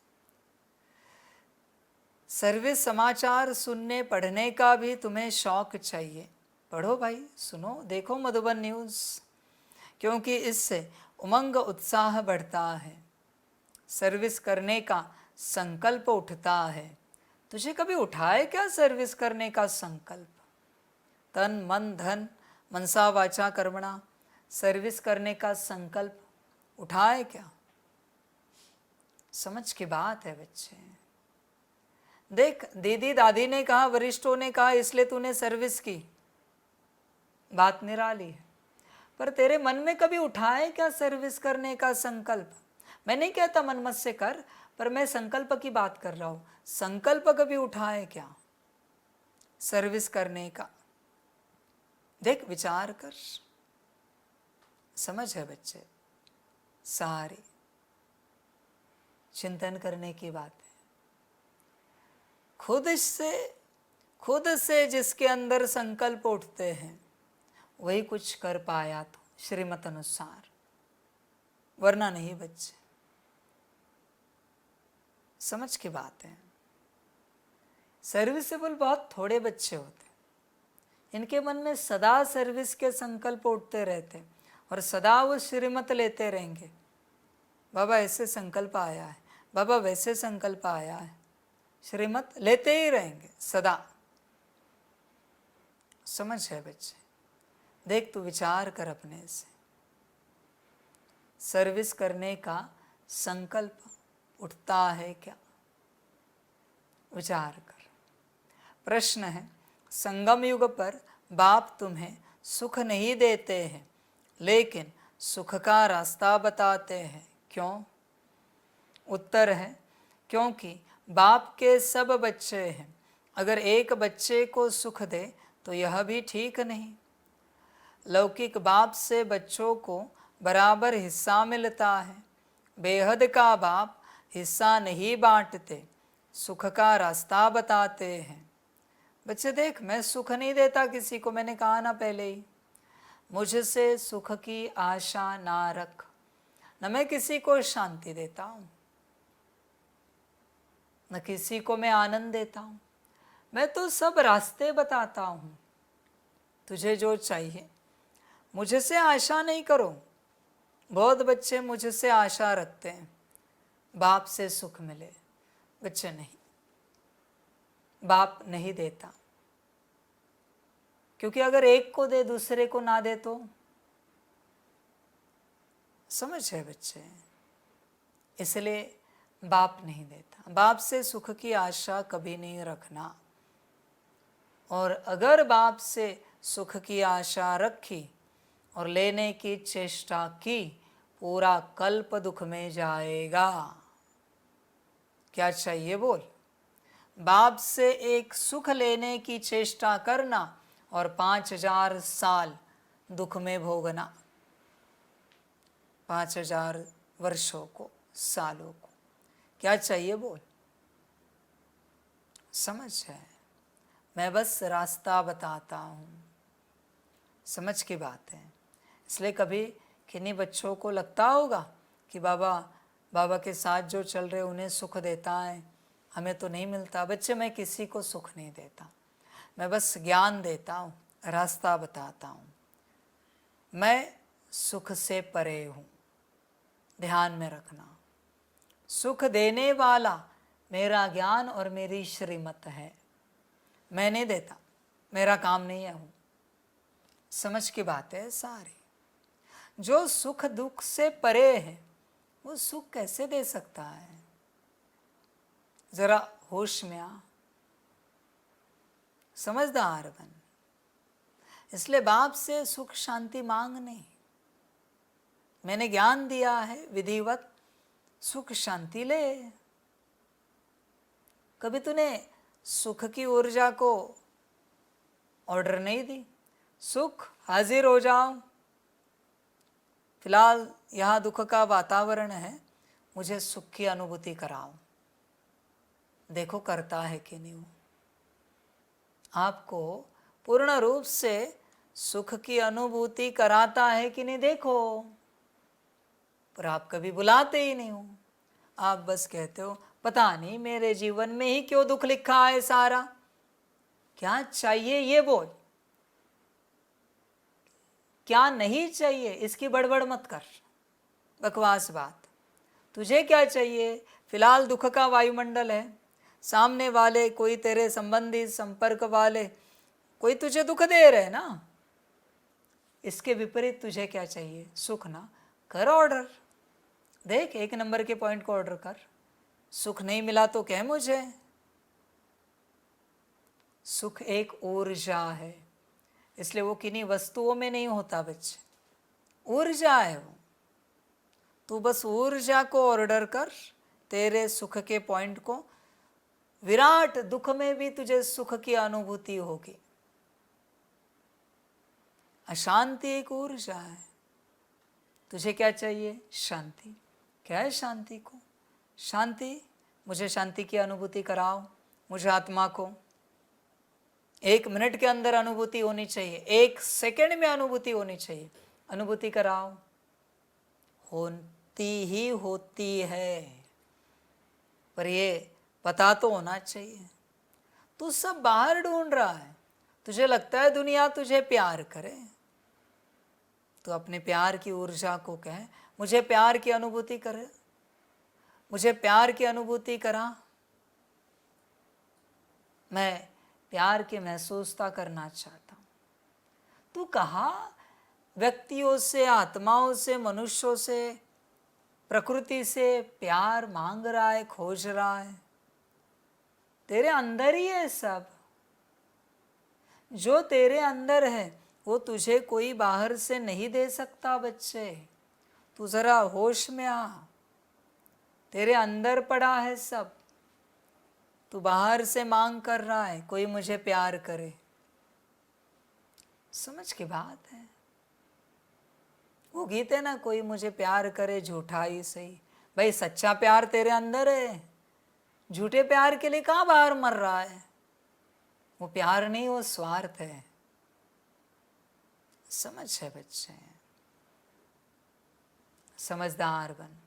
सर्विस समाचार सुनने पढ़ने का भी तुम्हें शौक चाहिए। पढ़ो भाई, सुनो, देखो मधुबन न्यूज़, क्योंकि इससे उमंग उत्साह बढ़ता है, सर्विस करने का संकल्प उठता है। तुझे कभी उठाए क्या सर्विस करने का संकल्प? तन मन धन मनसा वाचा कर्मणा सर्विस करने का संकल्प उठाए क्या? समझ की बात है बच्चे। देख, दीदी दादी ने कहा, वरिष्ठों ने कहा, इसलिए तूने सर्विस की, बात निराली है। पर तेरे मन में कभी उठाए क्या सर्विस करने का संकल्प? मैं नहीं कहता मन मत से कर, पर मैं संकल्प की बात कर रहा हूं। संकल्प कभी उठाए क्या सर्विस करने का? देख, विचार कर। समझ है बच्चे सारी। चिंतन करने की बात है। खुद से जिसके अंदर संकल्प उठते हैं वही कुछ कर पाया तो श्रीमत अनुसार, वरना नहीं बच्चे। समझ की बात है। सर्विसेबल बहुत थोड़े बच्चे होते, इनके मन में सदा सर्विस के संकल्प उठते रहते और सदा वो श्रीमत लेते रहेंगे। बाबा ऐसे संकल्प आया है, बाबा वैसे संकल्प आया है, श्रीमत लेते ही रहेंगे सदा। समझ है बच्चे। देख, तू विचार कर अपने से, सर्विस करने का संकल्प उठता है क्या? विचार कर। प्रश्न है, संगम युग पर बाप तुम्हें सुख नहीं देते हैं लेकिन सुख का रास्ता बताते हैं, क्यों? उत्तर है, क्योंकि बाप के सब बच्चे हैं। अगर एक बच्चे को सुख दे तो यह भी ठीक नहीं। लौकिक बाप से बच्चों को बराबर हिस्सा मिलता है। बेहद का बाप हिस्सा नहीं बांटते, सुख का रास्ता बताते हैं। बच्चे देख, मैं सुख नहीं देता किसी को, मैंने कहा ना पहले ही। मुझसे सुख की आशा ना रख। न मैं किसी को शांति देता हूँ, न किसी को मैं आनंद देता हूँ। मैं तो सब रास्ते बताता हूँ। तुझे जो चाहिए मुझसे आशा नहीं करो। बहुत बच्चे मुझसे आशा रखते हैं बाप से सुख मिले। बच्चे नहीं, बाप नहीं देता, क्योंकि अगर एक को दे दूसरे को ना दे तो। समझ है बच्चे। इसलिए बाप नहीं देता। बाप से सुख की आशा कभी नहीं रखना। और अगर बाप से सुख की आशा रखी और लेने की चेष्टा की, पूरा कल्प दुख में जाएगा। क्या चाहिए बोल? बाप से एक सुख लेने की चेष्टा करना और 5000 साल दुख में भोगना। 5000 वर्षों को, सालों को। क्या चाहिए बोल? समझ है। मैं बस रास्ता बताता हूँ। समझ की बात है। इसलिए कभी किन्हीं बच्चों को लगता होगा कि बाबा के साथ जो चल रहे उन्हें सुख देता है, हमें तो नहीं मिलता। बच्चे, मैं किसी को सुख नहीं देता, मैं बस ज्ञान देता हूँ, रास्ता बताता हूँ। मैं सुख से परे हूँ, ध्यान में रखना। सुख देने वाला मेरा ज्ञान और मेरी श्रीमत है। मैं नहीं देता, मेरा काम नहीं है। हूँ समझ की बात है सारी। जो सुख दुख से परे है वो सुख कैसे दे सकता है? जरा होश में आ, समझदार बन। इसलिए बाप से सुख शांति मांग नहीं। मैंने ज्ञान दिया है विधिवत, सुख शांति ले। कभी तूने सुख की ऊर्जा को ऑर्डर नहीं दी, सुख हाजिर हो जाओ, फिलहाल यहाँ दुख का वातावरण है, मुझे सुख की अनुभूति कराओ। देखो करता है कि नहीं वो। आपको पूर्ण रूप से सुख की अनुभूति कराता है कि नहीं देखो। पर आप कभी बुलाते ही नहीं हो। आप बस कहते हो पता नहीं मेरे जीवन में ही क्यों दुख लिखा है सारा, क्या चाहिए ये बोल, क्या नहीं चाहिए इसकी बड़बड़ मत कर, बकवास बात। तुझे क्या चाहिए? फिलहाल दुख का वायुमंडल है, सामने वाले कोई तेरे संबंधी संपर्क वाले कोई तुझे दुख दे रहे ना, इसके विपरीत तुझे क्या चाहिए? सुख ना। कर ऑर्डर, देख 1 नंबर के पॉइंट को ऑर्डर कर। सुख नहीं मिला तो कह मुझे। सुख एक ऊर्जा है, इसलिए वो किन्हीं वस्तुओं में नहीं होता बच्चे, ऊर्जा है वो। तू बस ऊर्जा को ऑर्डर कर, तेरे सुख के पॉइंट को। विराट दुख में भी तुझे सुख की अनुभूति होगी। अशांति एक ऊर्जा है। तुझे क्या चाहिए? शांति। क्या है शांति को? शांति, मुझे शांति की अनुभूति कराओ, मुझे आत्मा को 1 मिनट के अंदर अनुभूति होनी चाहिए, 1 सेकंड में अनुभूति होनी चाहिए। अनुभूति कराओ। होती ही होती है, पर ये पता तो होना चाहिए। तू सब बाहर ढूंढ रहा है, तुझे लगता है दुनिया तुझे प्यार करे। तो अपने प्यार की ऊर्जा को कहे मुझे प्यार की अनुभूति करे, मुझे प्यार की अनुभूति करा। मैं प्यार की महसूसता करना चाहता हूँ। तू कहाँ व्यक्तियों से, आत्माओं से, मनुष्यों से, प्रकृति से प्यार मांग रहा है, खोज रहा है? तेरे अंदर ही है सब। जो तेरे अंदर है वो तुझे कोई बाहर से नहीं दे सकता बच्चे। तू जरा होश में आ, तेरे अंदर पड़ा है सब। तू बाहर से मांग कर रहा है कोई मुझे प्यार करे। समझ की बात है। वो गीत है ना, कोई मुझे प्यार करे झूठा ही सही। भाई सच्चा प्यार तेरे अंदर है, झूठे प्यार के लिए कहाँ बाहर मर रहा है? वो प्यार नहीं, वो स्वार्थ है। समझ है बच्चे, समझदार बन।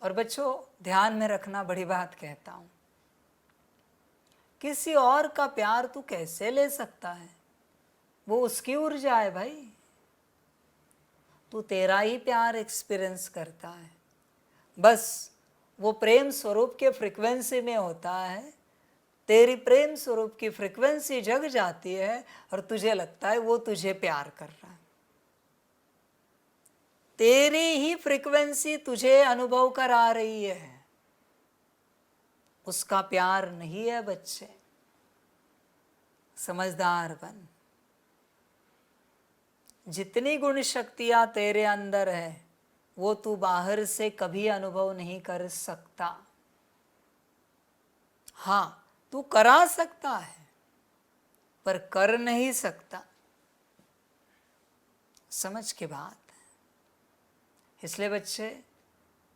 और बच्चों ध्यान में रखना, बड़ी बात कहता हूं, किसी और का प्यार तू कैसे ले सकता है? वो उसकी ऊर्जा है भाई। तू तेरा ही प्यार एक्सपीरियंस करता है, बस वो प्रेम स्वरूप के फ्रीक्वेंसी में होता है। तेरी प्रेम स्वरूप की फ्रीक्वेंसी जग जाती है और तुझे लगता है वो तुझे प्यार कर रहा है। तेरी ही फ्रीक्वेंसी तुझे अनुभव करा रही है, उसका प्यार नहीं है बच्चे। समझदार बन। जितनी गुण शक्तियां तेरे अंदर है वो तू बाहर से कभी अनुभव नहीं कर सकता। हाँ, तू करा सकता है पर कर नहीं सकता। समझ के बात है। इसलिए बच्चे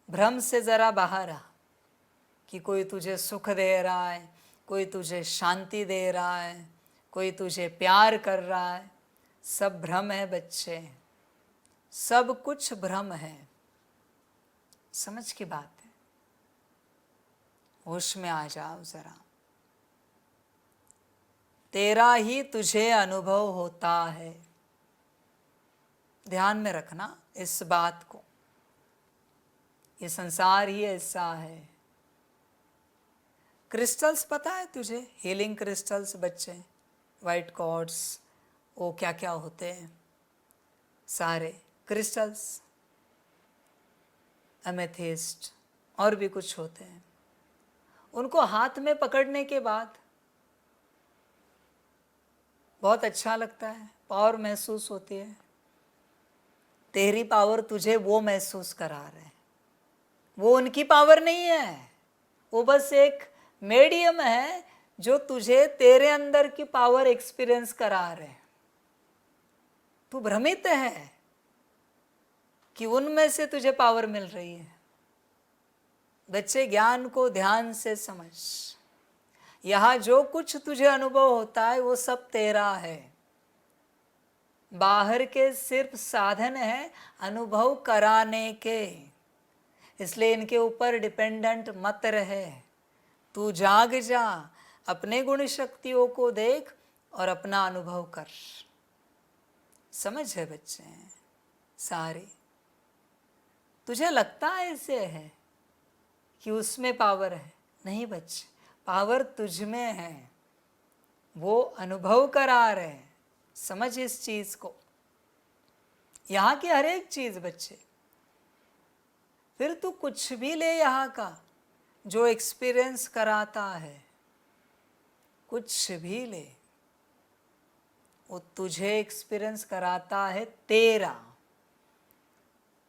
भ्रम से जरा बाहर आ कि कोई तुझे सुख दे रहा है, कोई तुझे शांति दे रहा है, कोई तुझे प्यार कर रहा है। सब भ्रम है बच्चे, सब कुछ भ्रम है। समझ की बात है। होश में आ जाओ जरा। तेरा ही तुझे अनुभव होता है। ध्यान में रखना इस बात को। ये संसार ही ऐसा है। क्रिस्टल्स पता है तुझे? हीलिंग क्रिस्टल्स बच्चे, वाइट कॉर्ड्स, वो क्या क्या होते हैं सारे क्रिस्टल्स। एमेथिस्ट और भी कुछ होते हैं, उनको हाथ में पकड़ने के बाद बहुत अच्छा लगता है, पावर महसूस होती है। तेरी पावर तुझे वो महसूस करा रहे हैं, वो उनकी पावर नहीं है, वो बस एक मीडियम है जो तुझे तेरे अंदर की पावर एक्सपीरियंस करा रहे हैं। तू भ्रमित है कि उनमें से तुझे पावर मिल रही है। बच्चे, ज्ञान को ध्यान से समझ। यहां जो कुछ तुझे अनुभव होता है वो सब तेरा है, बाहर के सिर्फ साधन है अनुभव कराने के, इसलिए इनके ऊपर डिपेंडेंट मत रहे। तू जाग जा, अपने गुण शक्तियों को देख और अपना अनुभव कर। समझ है बच्चे सारे? तुझे लगता है ऐसे है कि उसमें पावर है, नहीं बच्चे, पावर तुझ में है, वो अनुभव करा रहे हैं। समझ इस चीज को, यहां की हर एक चीज बच्चे। फिर तू कुछ भी ले यहां का जो एक्सपीरियंस कराता है, कुछ भी ले, वो तुझे एक्सपीरियंस कराता है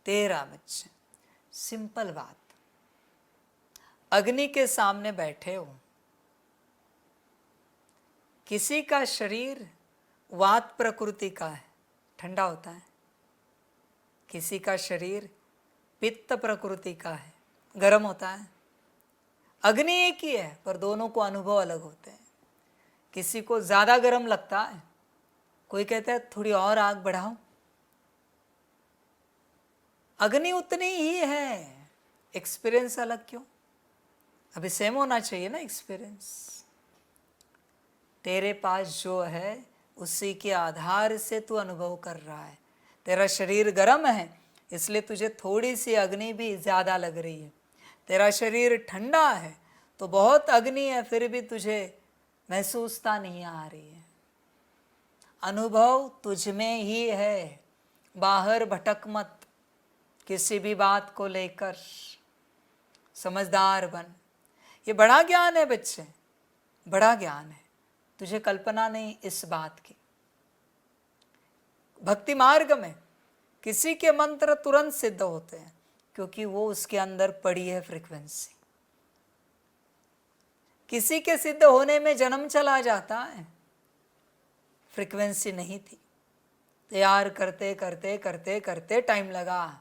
तेरा बच्चे। सिंपल बात, अग्नि के सामने बैठे हो, किसी का शरीर वात प्रकृति का है, ठंडा होता है, किसी का शरीर पित्त प्रकृति का है, गर्म होता है। अग्नि एक ही है पर दोनों को अनुभव अलग होते हैं। किसी को ज्यादा गर्म लगता है, कोई कहता है थोड़ी और आग बढ़ाओ। अग्नि उतनी ही है, एक्सपीरियंस अलग क्यों? अभी सेम होना चाहिए ना एक्सपीरियंस। तेरे पास जो है उसी के आधार से तू अनुभव कर रहा है। तेरा शरीर गर्म है इसलिए तुझे थोड़ी सी अग्नि भी ज़्यादा लग रही है। तेरा शरीर ठंडा है तो बहुत अग्नि है फिर भी तुझे महसूसता नहीं आ रही है। अनुभव तुझ में ही है, बाहर भटक मत किसी भी बात को लेकर। समझदार बन। ये बड़ा ज्ञान है बच्चे, बड़ा ज्ञान है, तुझे कल्पना नहीं इस बात की। भक्ति मार्ग में किसी के मंत्र तुरंत सिद्ध होते हैं क्योंकि वो उसके अंदर पड़ी है फ्रीक्वेंसी। किसी के सिद्ध होने में जन्म चला जाता है, फ्रीक्वेंसी नहीं थी, तैयार करते करते करते करते टाइम लगा,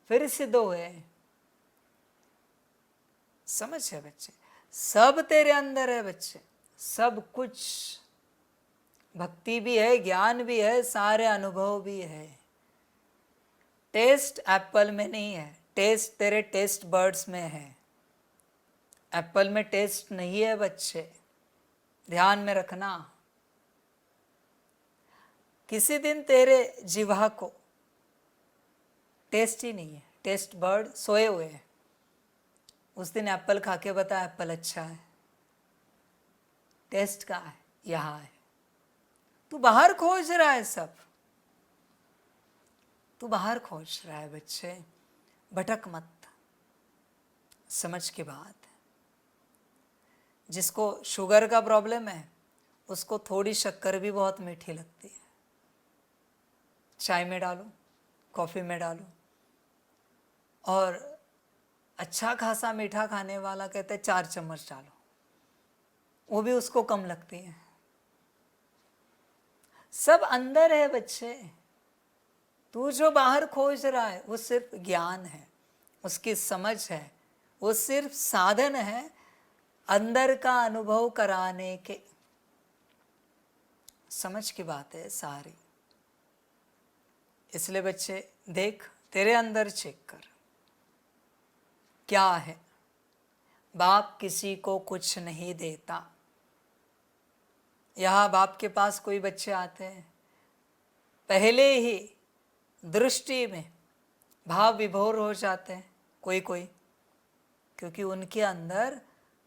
फिर सिद्ध हुए। समझ है बच्चे? सब तेरे अंदर है बच्चे, सब कुछ। भक्ति भी है, ज्ञान भी है, सारे अनुभव भी है। टेस्ट एप्पल में नहीं है, टेस्ट तेरे टेस्ट बर्ड्स में है। एप्पल में टेस्ट नहीं है बच्चे, ध्यान में रखना। किसी दिन तेरे जिह्वा को टेस्ट ही नहीं है, टेस्ट बर्ड सोए हुए हैं, उस दिन एप्पल खा के बता एप्पल अच्छा है। टेस्ट का है, यहाँ है। तू बाहर खोज रहा है, सब तू बाहर खोज रहा है बच्चे, भटक मत। समझ की बात है। जिसको शुगर का प्रॉब्लम है उसको थोड़ी शक्कर भी बहुत मीठी लगती है। चाय में डालो, कॉफ़ी में डालो, और अच्छा खासा मीठा खाने वाला कहते हैं 4 चम्मच डालो, वो भी उसको कम लगती है। सब अंदर है बच्चे। तू जो बाहर खोज रहा है वो सिर्फ ज्ञान है, उसकी समझ है, वो सिर्फ साधन है अंदर का अनुभव कराने के। समझ की बात है सारी। इसलिए बच्चे देख, तेरे अंदर चेक कर क्या है। बाप किसी को कुछ नहीं देता। यहाँ बाप के पास कोई बच्चे आते हैं, पहले ही दृष्टि में भाव विभोर हो जाते हैं कोई कोई, क्योंकि उनके अंदर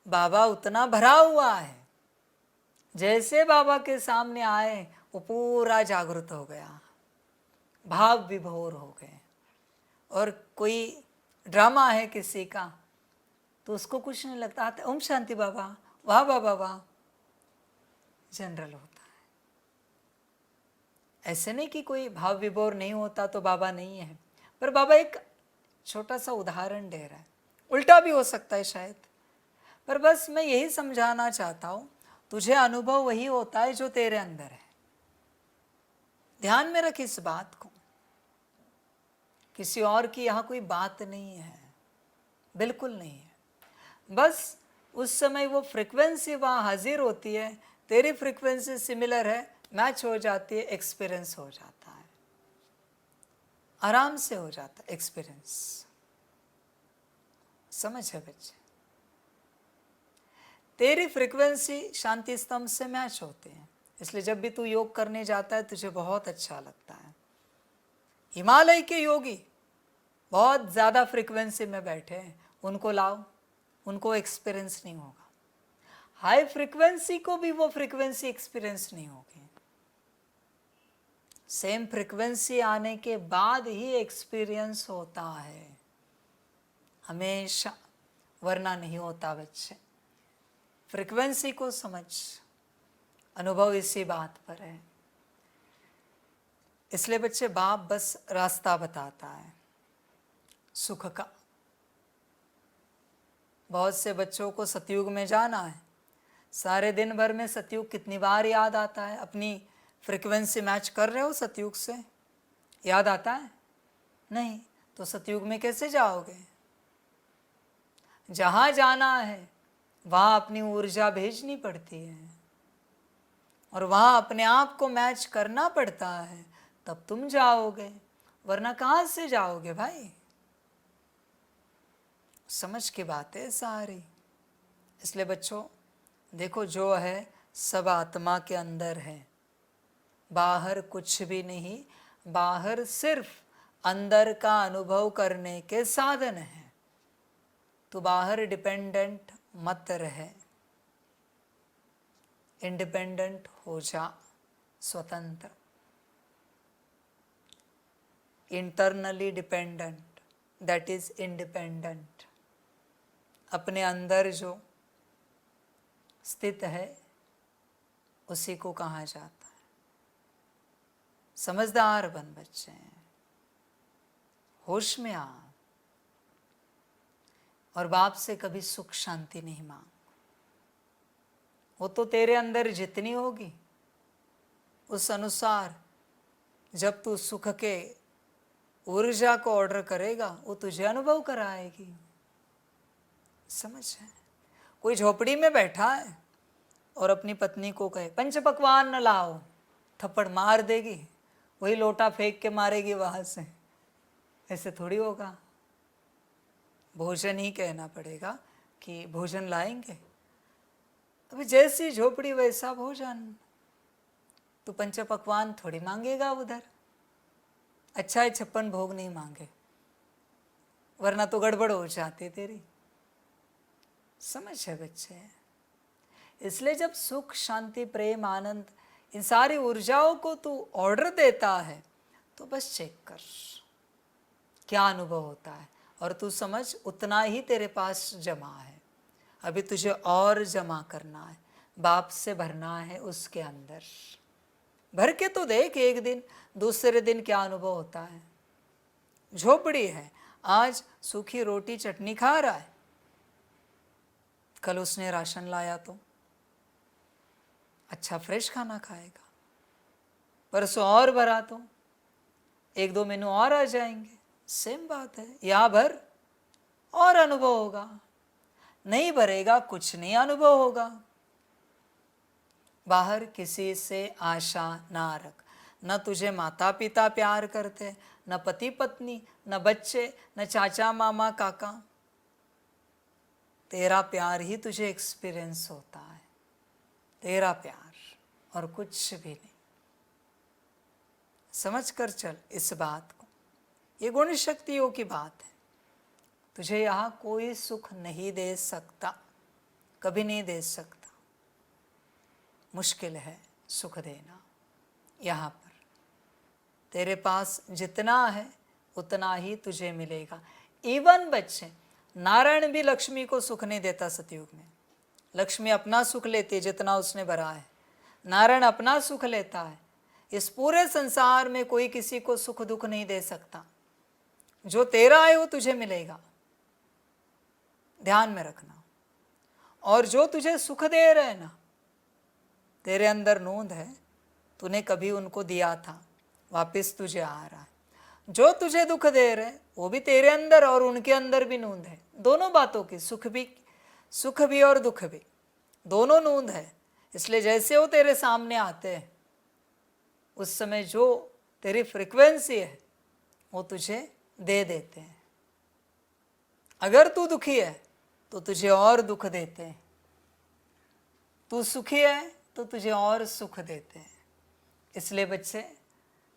बाबा उतना भरा हुआ है। जैसे बाबा के सामने आए वो पूरा जागृत हो गया, भाव विभोर हो गए। और कोई ड्रामा है किसी का, तो उसको कुछ नहीं लगता, आता ओम शांति बाबा, वाह बाबा वाह, जनरल होता है। ऐसे नहीं कि कोई भाव विभोर नहीं होता तो बाबा नहीं है, पर बाबा एक छोटा सा उदाहरण दे रहा है, उल्टा भी हो सकता है शायद, पर बस मैं यही समझाना चाहता हूँ, तुझे अनुभव वही होता है जो तेरे अंदर है। ध्यान में रख इस बात को, किसी और की यहाँ कोई बात नहीं है, बिल्कुल नहीं है। बस उस समय वो फ्रिक्वेंसी वहाँ हाजिर होती है, तेरी फ्रिक्वेंसी सिमिलर है, मैच हो जाती है, एक्सपीरियंस हो जाता है, आराम से हो जाता है एक्सपीरियंस। समझ है बच्चे? तेरी फ्रिक्वेंसी शांति स्तंभ से मैच होते हैं, इसलिए जब भी तू योग करने जाता है तुझे बहुत अच्छा लगता है। हिमालय के योगी बहुत ज़्यादा फ्रिक्वेंसी में बैठे हैं, उनको लाओ, उनको एक्सपीरियंस नहीं होगा। हाई फ्रिक्वेंसी को भी वो फ्रिक्वेंसी एक्सपीरियंस नहीं होगी। सेम फ्रिक्वेंसी आने के बाद ही एक्सपीरियंस होता है हमेशा, वरना नहीं होता बच्चे। फ्रिक्वेंसी को समझ, अनुभव इसी बात पर है। इसलिए बच्चे बाप बस रास्ता बताता है सुख का। बहुत से बच्चों को सतयुग में जाना है, सारे दिन भर में सतयुग कितनी बार याद आता है? अपनी फ्रिक्वेंसी मैच कर रहे हो सतयुग से? याद आता है? नहीं, तो सतयुग में कैसे जाओगे? जहाँ जाना है वहाँ अपनी ऊर्जा भेजनी पड़ती है और वहाँ अपने आप को मैच करना पड़ता है, तब तुम जाओगे, वरना कहाँ से जाओगे भाई? समझ की बात है सारी। इसलिए बच्चों देखो, जो है सब आत्मा के अंदर है, बाहर कुछ भी नहीं, बाहर सिर्फ अंदर का अनुभव करने के साधन है। तो बाहर डिपेंडेंट मत रहे, इंडिपेंडेंट हो जा, स्वतंत्र। Internally dependent, that is independent. अपने अंदर जो स्थित है उसी को कहा जाता है। समझदार बन बच्चे, होश में आ, और बाप से कभी सुख शांति नहीं मांग। वो तो तेरे अंदर जितनी होगी उस अनुसार जब तू सुख के ऊर्जा को ऑर्डर करेगा वो तुझे अनुभव कराएगी। समझ है? कोई झोपड़ी में बैठा है और अपनी पत्नी को कहे पंच पकवान न लाओ, थप्पड़ मार देगी, वही लोटा फेंक के मारेगी वहां से। ऐसे थोड़ी होगा। भोजन ही कहना पड़ेगा कि भोजन लाएंगे। अभी जैसी झोपड़ी वैसा भोजन, तो पंच पकवान थोड़ी मांगेगा उधर। अच्छा है 56 भोग नहीं मांगे, वरना तो गड़बड़ हो जाती तेरी। समझ है बच्चे? इसलिए जब सुख शांति प्रेम आनंद इन सारी ऊर्जाओं को तू ऑर्डर देता है तो बस चेक कर क्या अनुभव होता है, और तू समझ उतना ही तेरे पास जमा है। अभी तुझे और जमा करना है, बाप से भरना है उसके अंदर। भर के तो देख, एक दिन दूसरे दिन क्या अनुभव होता है। झोपड़ी है, आज सूखी रोटी चटनी खा रहा है, कल उसने राशन लाया तो अच्छा फ्रेश खाना खाएगा। परसों और भरा तो 1-2 मेनू और आ जाएंगे। सेम बात है, यहाँ भर और अनुभव होगा, नहीं भरेगा कुछ नहीं अनुभव होगा। बाहर किसी से आशा ना रख। न तुझे माता पिता प्यार करते, न पति पत्नी, न बच्चे, न चाचा मामा काका। तेरा प्यार ही तुझे एक्सपीरियंस होता है, तेरा प्यार और कुछ भी नहीं। समझ कर चल इस बात को। ये गुण शक्तियों की बात है। तुझे यहाँ कोई सुख नहीं दे सकता, कभी नहीं दे सकता। मुश्किल है सुख देना। यहाँ पर तेरे पास जितना है उतना ही तुझे मिलेगा। इवन बच्चे, नारायण भी लक्ष्मी को सुख नहीं देता सतयुग में। लक्ष्मी अपना सुख लेती है जितना उसने भरा है, नारायण अपना सुख लेता है। इस पूरे संसार में कोई किसी को सुख दुख नहीं दे सकता। जो तेरा है वो तुझे मिलेगा, ध्यान में रखना। और जो तुझे सुख दे रहे ना, तेरे अंदर नूंद है, तूने कभी उनको दिया था, वापस तुझे आ रहा है। जो तुझे दुख दे रहे वो भी तेरे अंदर और उनके अंदर भी नूंद है। दोनों बातों की, सुख भी और दुख भी, दोनों नूंद है। इसलिए जैसे वो तेरे सामने आते हैं, उस समय जो तेरी फ्रीक्वेंसी है वो तुझे दे देते हैं। अगर तू दुखी है तो तुझे और दुख देते हैं, तू सुखी है तो तुझे और सुख देते हैं। इसलिए बच्चे,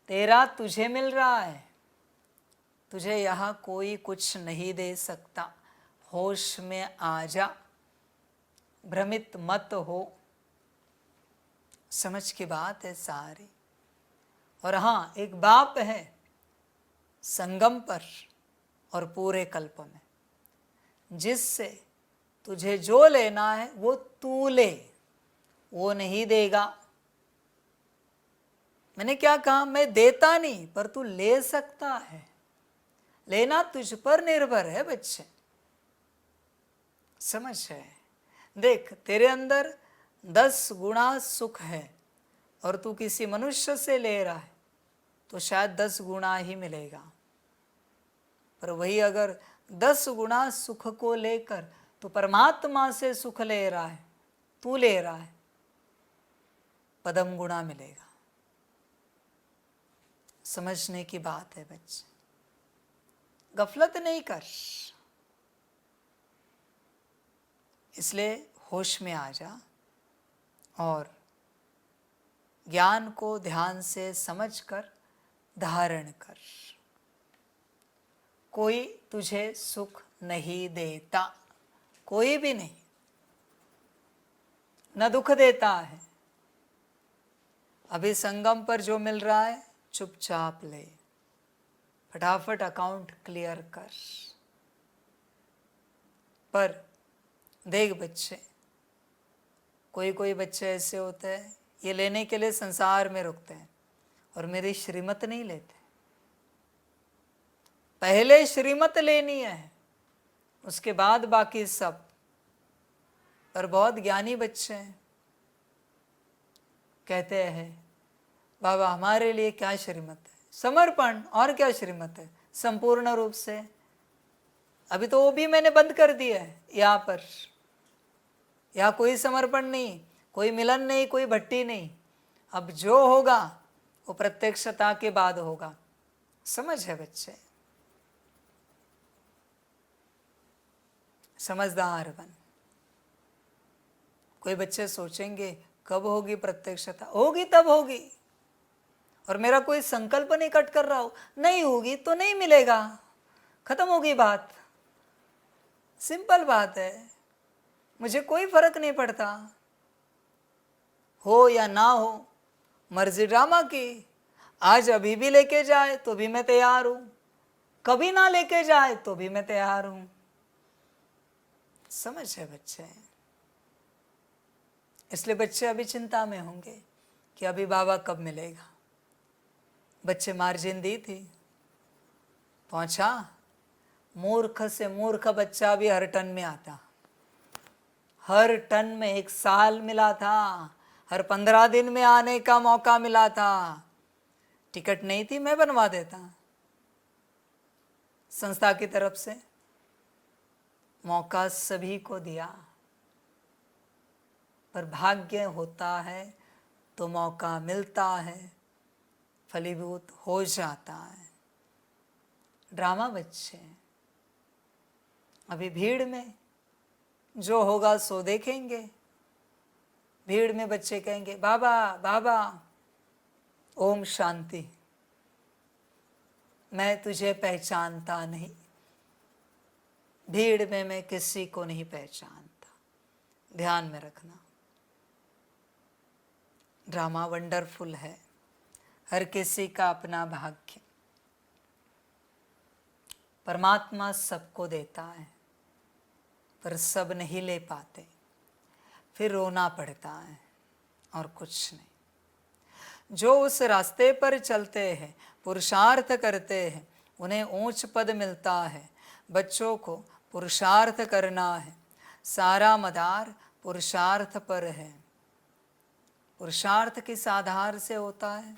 तेरा तुझे मिल रहा है, तुझे यहाँ कोई कुछ नहीं दे सकता। होश में आ जा, भ्रमित मत हो। समझ की बात है सारी। और हाँ, एक बाप है संगम पर और पूरे कल्प में, जिससे तुझे जो लेना है वो तू ले, वो नहीं देगा। मैंने क्या कहा, मैं देता नहीं, पर तू ले सकता है। लेना तुझ पर निर्भर है बच्चे, समझ है। देख, तेरे अंदर 10 गुना सुख है और तू किसी मनुष्य से ले रहा है तो शायद 10 गुना ही मिलेगा। पर वही अगर 10 गुना सुख को लेकर तू परमात्मा से सुख ले रहा है, तू ले रहा है, पदम गुना मिलेगा। समझने की बात है बच्चे, गफलत नहीं कर। इसलिए होश में आ जा और ज्ञान को ध्यान से समझकर धारण कर। कोई तुझे सुख नहीं देता, कोई भी नहीं, न दुख देता है। अभी संगम पर जो मिल रहा है चुपचाप ले, फटाफट अकाउंट क्लियर कर। पर देख बच्चे, कोई बच्चे ऐसे होते हैं, ये लेने के लिए संसार में रुकते हैं और मेरी श्रीमत नहीं लेते। पहले श्रीमत लेनी है, उसके बाद बाकी सब। पर बहुत ज्ञानी बच्चे हैं, कहते हैं बाबा हमारे लिए क्या श्रीमत है, समर्पण, और क्या श्रीमत है, संपूर्ण रूप से। अभी तो वो भी मैंने बंद कर दिया है। यहाँ पर यहाँ कोई समर्पण नहीं, कोई मिलन नहीं, कोई भट्टी नहीं। अब जो होगा वो प्रत्यक्षता के बाद होगा। समझ है बच्चे, समझदार बन। कोई बच्चे सोचेंगे कब होगी प्रत्यक्षता, होगी तब होगी। और मेरा कोई संकल्प नहीं कट कर रहा हो, नहीं होगी तो नहीं मिलेगा, खत्म होगी बात। सिंपल बात है, मुझे कोई फर्क नहीं पड़ता, हो या ना हो, मर्जी ड्रामा की। आज अभी भी लेके जाए तो भी मैं तैयार हूं, कभी ना लेके जाए तो भी मैं तैयार हूं। समझ है बच्चे। इसलिए बच्चे अभी चिंता में होंगे कि अभी बाबा कब मिलेगा। बच्चे मार्जिन दी थी, पहुंचा। मूर्ख से मूर्ख बच्चा भी हर टन में आता, हर टन में 1 साल मिला था, हर 15 दिन में आने का मौका मिला था। टिकट नहीं थी, मैं बनवा देता, संस्था की तरफ से। मौका सभी को दिया, पर भाग्य होता है तो मौका मिलता है, फलीभूत हो जाता है। ड्रामा बच्चे, अभी भीड़ में जो होगा सो देखेंगे। भीड़ में बच्चे कहेंगे बाबा बाबा, ओम शांति, मैं तुझे पहचानता नहीं। भीड़ में मैं किसी को नहीं पहचानता, ध्यान में रखना। ड्रामा वंडरफुल है, हर किसी का अपना भाग्य। परमात्मा सबको देता है, पर सब नहीं ले पाते, फिर रोना पड़ता है और कुछ नहीं। जो उस रास्ते पर चलते हैं, पुरुषार्थ करते हैं, उन्हें ऊंच पद मिलता है। बच्चों को पुरुषार्थ करना है, सारा मदार पुरुषार्थ पर है। पुरुषार्थ किस आधार से होता है?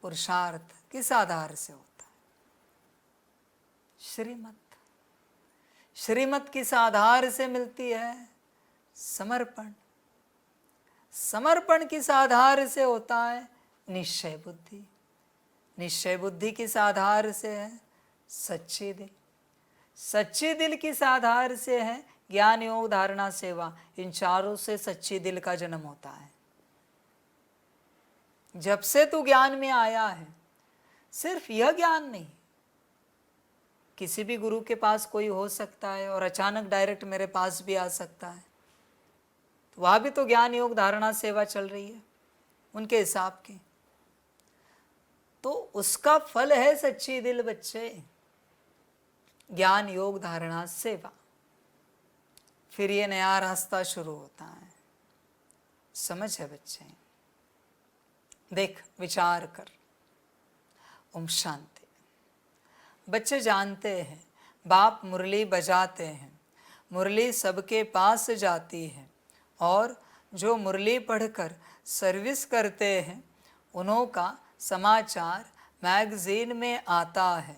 पुरुषार्थ किस आधार से होता है? श्रीमत। श्रीमत किस आधार से मिलती है? समर्पण। समर्पण किस आधार से होता है? निश्चय बुद्धि। निश्चय बुद्धि किस आधार से है? सच्चे दिल। सच्चे दिल किस आधार से है? ज्ञान, योग, धारणा, सेवा। इन चारों से सच्चे दिल का जन्म होता है। जब से तू ज्ञान में आया है, सिर्फ यह ज्ञान नहीं, किसी भी गुरु के पास कोई हो सकता है और अचानक डायरेक्ट मेरे पास भी आ सकता है, तो वहाँ भी तो ज्ञान, योग, धारणा, सेवा चल रही है उनके हिसाब की। तो उसका फल है सच्ची दिल बच्चे, ज्ञान, योग, धारणा, सेवा। फिर ये नया रास्ता शुरू होता है। समझ है बच्चे? देख, विचार कर। ओम शांति। बच्चे जानते हैं बाप मुरली बजाते हैं, मुरली सबके पास जाती है, और जो मुरली पढ़कर सर्विस करते हैं उन्हों का समाचार मैगज़ीन में आता है।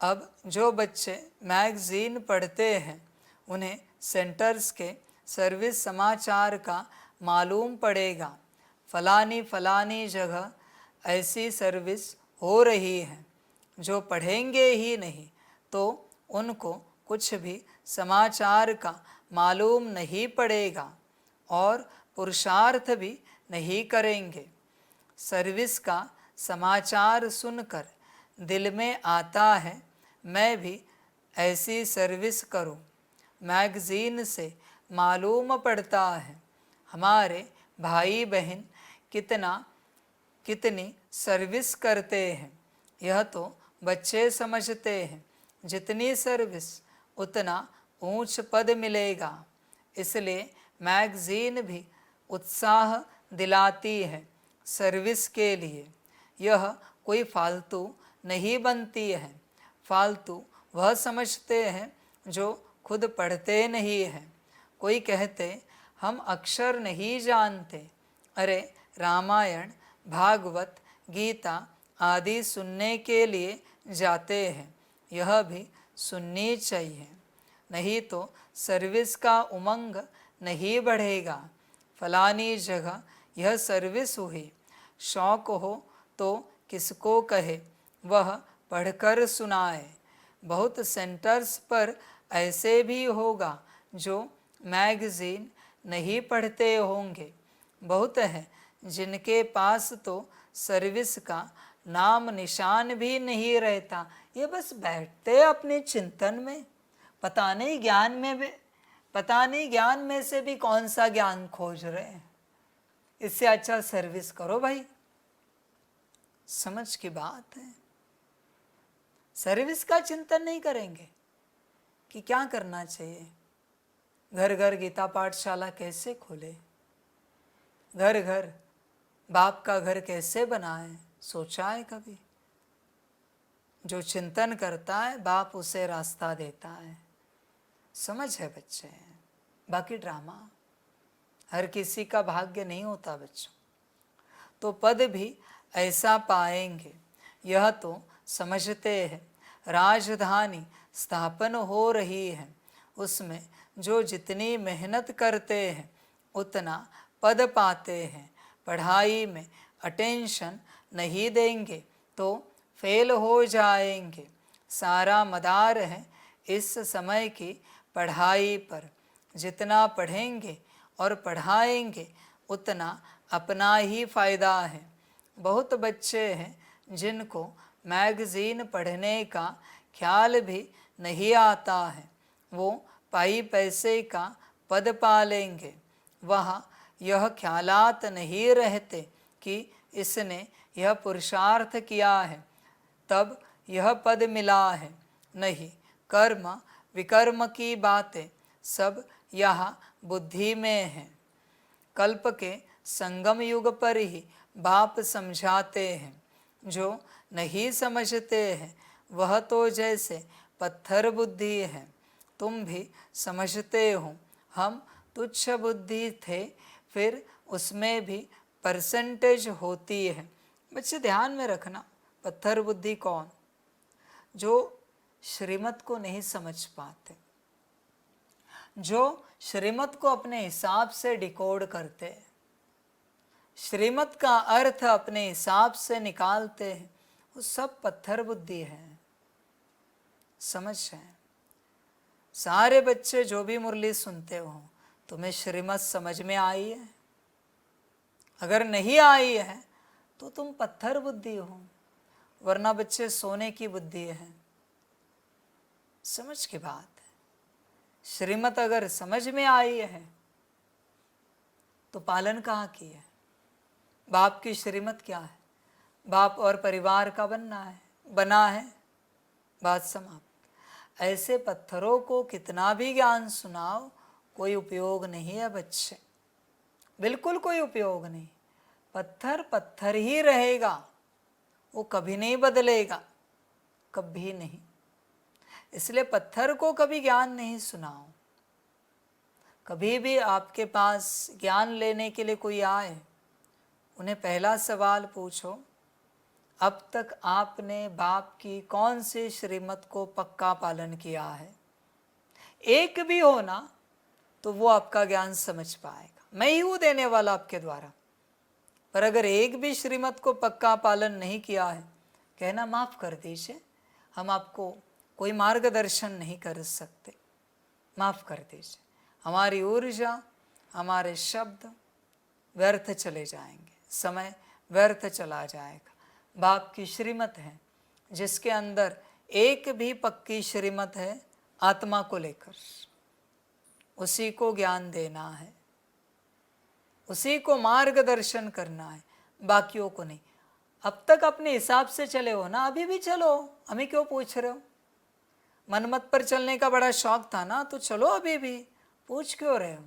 अब जो बच्चे मैगज़ीन पढ़ते हैं उन्हें सेंटर्स के सर्विस समाचार का मालूम पड़ेगा। फलानी फलानी जगह ऐसी सर्विस हो रही है। जो पढ़ेंगे ही नहीं तो उनको कुछ भी समाचार का मालूम नहीं पड़ेगा और पुरुषार्थ भी नहीं करेंगे। सर्विस का समाचार सुनकर दिल में आता है मैं भी ऐसी सर्विस करूं। मैगज़ीन से मालूम पड़ता है हमारे भाई बहन कितनी सर्विस करते हैं। यह तो बच्चे समझते हैं, जितनी सर्विस उतना ऊंच पद मिलेगा। इसलिए मैगज़ीन भी उत्साह दिलाती है सर्विस के लिए। यह कोई फालतू नहीं बनती है। फालतू वह समझते हैं जो खुद पढ़ते नहीं हैं। कोई कहते हम अक्षर नहीं जानते। अरे रामायण, भागवत, गीता आदि सुनने के लिए जाते हैं, यह भी सुननी चाहिए, नहीं तो सर्विस का उमंग नहीं बढ़ेगा। फलानी जगह यह सर्विस हुई, शौक हो तो किसको कहे वह पढ़कर सुनाए। बहुत सेंटर्स पर ऐसे भी होगा जो मैगज़ीन नहीं पढ़ते होंगे। बहुत हैं जिनके पास तो सर्विस का नाम निशान भी नहीं रहता। ये बस बैठते अपने चिंतन में, पता नहीं ज्ञान में से भी कौन सा ज्ञान खोज रहे हैं। इससे अच्छा सर्विस करो भाई। समझ की बात है। सर्विस का चिंतन नहीं करेंगे कि क्या करना चाहिए। घर घर गीता पाठशाला कैसे खोले, घर घर बाप का घर कैसे बनाए, सोचा है कभी? जो चिंतन करता है बाप उसे रास्ता देता है। समझ है बच्चे? बाकी ड्रामा हर किसी का भाग्य नहीं होता बच्चों। तो पद भी ऐसा पाएंगे। यह तो समझते हैं राजधानी स्थापन हो रही है, उसमें जो जितनी मेहनत करते हैं उतना पद पाते हैं। पढ़ाई में अटेंशन नहीं देंगे तो फेल हो जाएंगे। सारा मदार है इस समय की पढ़ाई पर। जितना पढ़ेंगे और पढ़ाएंगे उतना अपना ही फ़ायदा है। बहुत बच्चे हैं जिनको मैगज़ीन पढ़ने का ख्याल भी नहीं आता है। वो पाई पैसे का पद पा लेंगे। वह यह ख्यालात नहीं रहते कि इसने यह पुरुषार्थ किया है, तब यह पद मिला है, नहीं कर्म विकर्म की बातें सब यहाँ बुद्धि में है। कल्प के संगम युग पर ही बाप समझाते हैं, जो नहीं समझते हैं वह तो जैसे पत्थर बुद्धि है। तुम भी समझते हो हम तुच्छ बुद्धि थे, फिर उसमें भी परसेंटेज होती है। बच्चे ध्यान में रखना, पत्थर बुद्धि कौन? जो श्रीमत को नहीं समझ पाते, जो श्रीमत को अपने हिसाब से डिकोड करते हैं, श्रीमत का अर्थ अपने हिसाब से निकालते हैं, वो सब पत्थर बुद्धि है। समझ है? सारे बच्चे जो भी मुरली सुनते हो, तुम्हें श्रीमत समझ में आई है? अगर नहीं आई है तो तुम पत्थर बुद्धि हो, वरना बच्चे सोने की बुद्धि है। समझ की बात है। श्रीमत अगर समझ में आई है तो पालन कहाँ की है? बाप की श्रीमत क्या है? बाप और परिवार का बना है, बात समाप्त। ऐसे पत्थरों को कितना भी ज्ञान सुनाओ, कोई उपयोग नहीं है बच्चे, बिल्कुल कोई उपयोग नहीं। पत्थर पत्थर ही रहेगा, वो कभी नहीं बदलेगा, कभी नहीं। इसलिए पत्थर को कभी ज्ञान नहीं सुनाओ। कभी भी आपके पास ज्ञान लेने के लिए कोई आए, उन्हें पहला सवाल पूछो, अब तक आपने बाप की कौन सी श्रीमत को पक्का पालन किया है? एक भी हो ना तो वो आपका ज्ञान समझ पाएगा। मैं ही हूँ देने वाला आपके द्वारा। पर अगर एक भी श्रीमत को पक्का पालन नहीं किया है, कहना माफ़ कर दीजिए, हम आपको कोई मार्गदर्शन नहीं कर सकते, माफ़ कर दीजिए। हमारी ऊर्जा, हमारे शब्द व्यर्थ चले जाएंगे, समय व्यर्थ चला जाएगा। बाप की श्रीमत है, जिसके अंदर एक भी पक्की श्रीमत है आत्मा को लेकर, उसी को ज्ञान देना है, उसी को मार्गदर्शन करना है, बाकियों को नहीं। अब तक अपने हिसाब से चले हो ना, अभी भी चलो, हमें क्यों पूछ रहे हो? मनमत पर चलने का बड़ा शौक था ना, तो चलो अभी भी। पूछ क्यों रहे हो?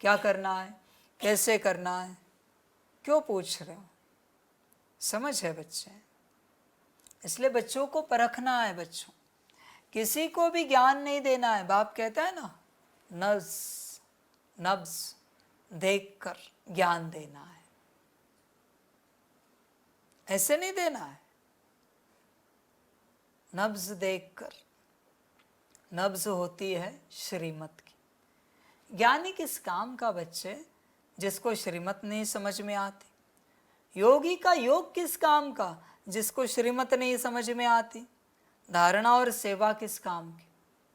क्या करना है, कैसे करना है, क्यों पूछ रहे हो? समझ है बच्चे? इसलिए बच्चों को परखना है। बच्चों किसी को भी ज्ञान नहीं देना है। बाप कहता है ना, नब्ज देखकर ज्ञान देना है, ऐसे नहीं देना है। नब्ज देखकर, नब्ज होती है श्रीमत की। ज्ञानी किस काम का बच्चे, जिसको श्रीमत नहीं समझ में आती? योगी का योग किस काम का, जिसको श्रीमत नहीं समझ में आती? धारणा और सेवा किस काम की?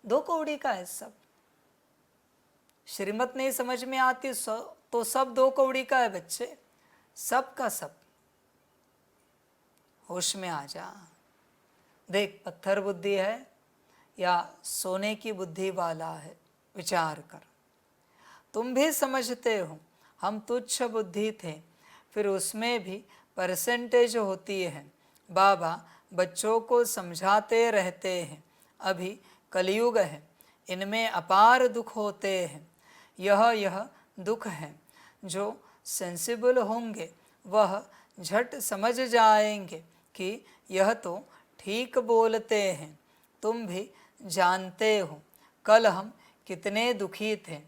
दो कौड़ी का है सब। श्रीमत नहीं समझ में आती तो सब दो कौड़ी का है बच्चे, सब का सब। होश में आ जा, देख पत्थर बुद्धि है या सोने की बुद्धि वाला है, विचार कर। तुम भी समझते हो हम तुच्छ बुद्धि थे, फिर उसमें भी परसेंटेज होती है। बाबा बच्चों को समझाते रहते हैं, अभी कलयुग है, इनमें अपार दुख होते हैं। यह दुख है, जो सेंसिबल होंगे वह झट समझ जाएंगे कि यह तो ठीक बोलते हैं। तुम भी जानते हो कल हम कितने दुखी थे,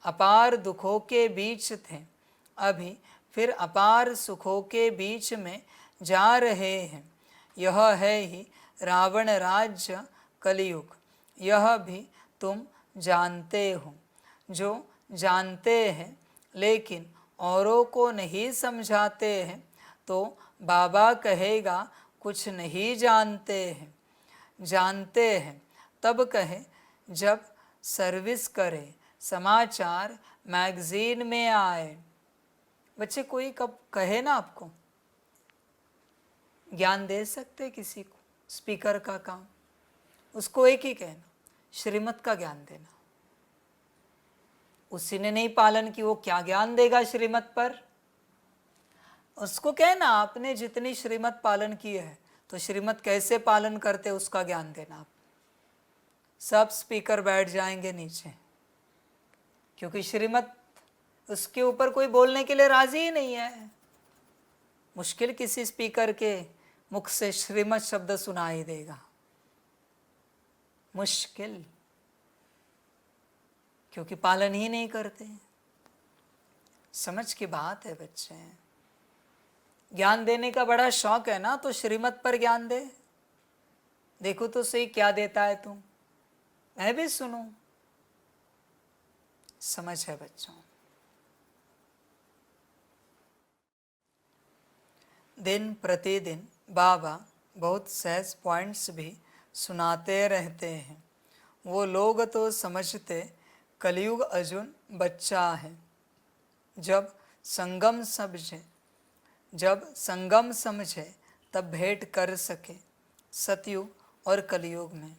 अपार दुखों के बीच थे, अभी फिर अपार सुखों के बीच में जा रहे हैं। यह है ही रावण राज्य कलयुग, यह भी तुम जानते हो। जो जानते हैं लेकिन औरों को नहीं समझाते हैं, तो बाबा कहेगा कुछ नहीं जानते हैं। जानते हैं तब कहे जब सर्विस करे, समाचार मैगजीन में आए। बच्चे कोई कब कहे ना आपको, ज्ञान दे सकते किसी को, स्पीकर का काम, उसको एक ही कहना, श्रीमत का ज्ञान देना। उसी ने नहीं पालन की, वो क्या ज्ञान देगा श्रीमत पर? उसको कहना आपने जितनी श्रीमत पालन की है तो श्रीमत कैसे पालन करते उसका ज्ञान देना आप। सब स्पीकर बैठ जाएंगे नीचे, क्योंकि श्रीमत उसके ऊपर कोई बोलने के लिए राजी ही नहीं है। मुश्किल किसी स्पीकर के मुख से श्रीमत शब्द सुनाई देगा, मुश्किल, क्योंकि पालन ही नहीं करते। समझ की बात है बच्चे, ज्ञान देने का बड़ा शौक है ना, तो श्रीमत पर ज्ञान दे। देखो तो सही क्या देता है तू, मैं भी सुनूं। समझ है बच्चों। दिन प्रतिदिन बाबा बहुत सहज पॉइंट्स भी सुनाते रहते हैं। वो लोग तो समझते कलयुग अर्जुन बच्चा है। जब संगम समझे तब भेंट कर सके सतयुग और कलयुग में।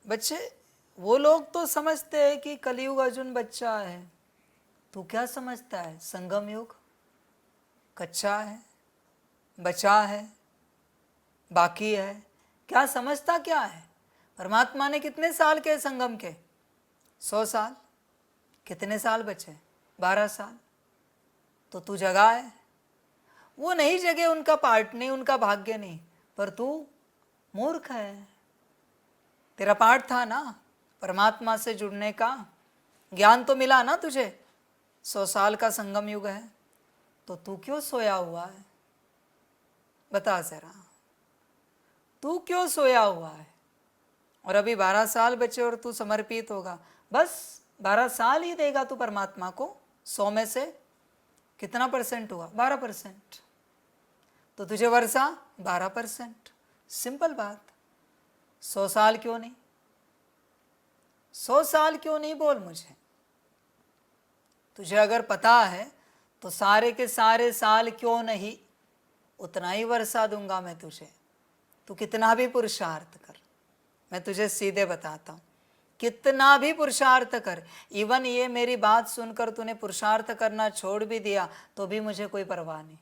बच्चे वो लोग तो समझते हैं कि कलयुग अर्जुन बच्चा है। तू क्या समझता है? संगम युग कच्चा है, बचा है, बाकी है, क्या समझता क्या है? परमात्मा ने कितने साल के संगम के? 100 साल। कितने साल बचे? 12 साल। तो तू जगा है, वो नहीं जगे, उनका पार्ट नहीं, उनका भाग्य नहीं, पर तू मूर्ख है। तेरा पार्ट था ना परमात्मा से जुड़ने का, ज्ञान तो मिला ना तुझे। 100 साल का संगम युग है, तो तू क्यों सोया हुआ है? बता जरा, तू क्यों सोया हुआ है? और अभी 12 साल बचे और तू समर्पित होगा। बस 12 साल ही देगा तू परमात्मा को। 100 में से कितना परसेंट हुआ? 12%। तो तुझे वर्षा 12%। सिंपल बात। 100 साल क्यों नहीं? 100 साल क्यों नहीं बोल मुझे। तुझे अगर पता है तो सारे के सारे साल क्यों नहीं, उतना ही वर्षा दूंगा मैं तुझे। तू कितना भी पुरुषार्थ कर, मैं तुझे सीधे बताता हूँ, कितना भी पुरुषार्थ कर, इवन ये मेरी बात सुनकर तूने पुरुषार्थ करना छोड़ भी दिया तो भी मुझे कोई परवाह नहीं।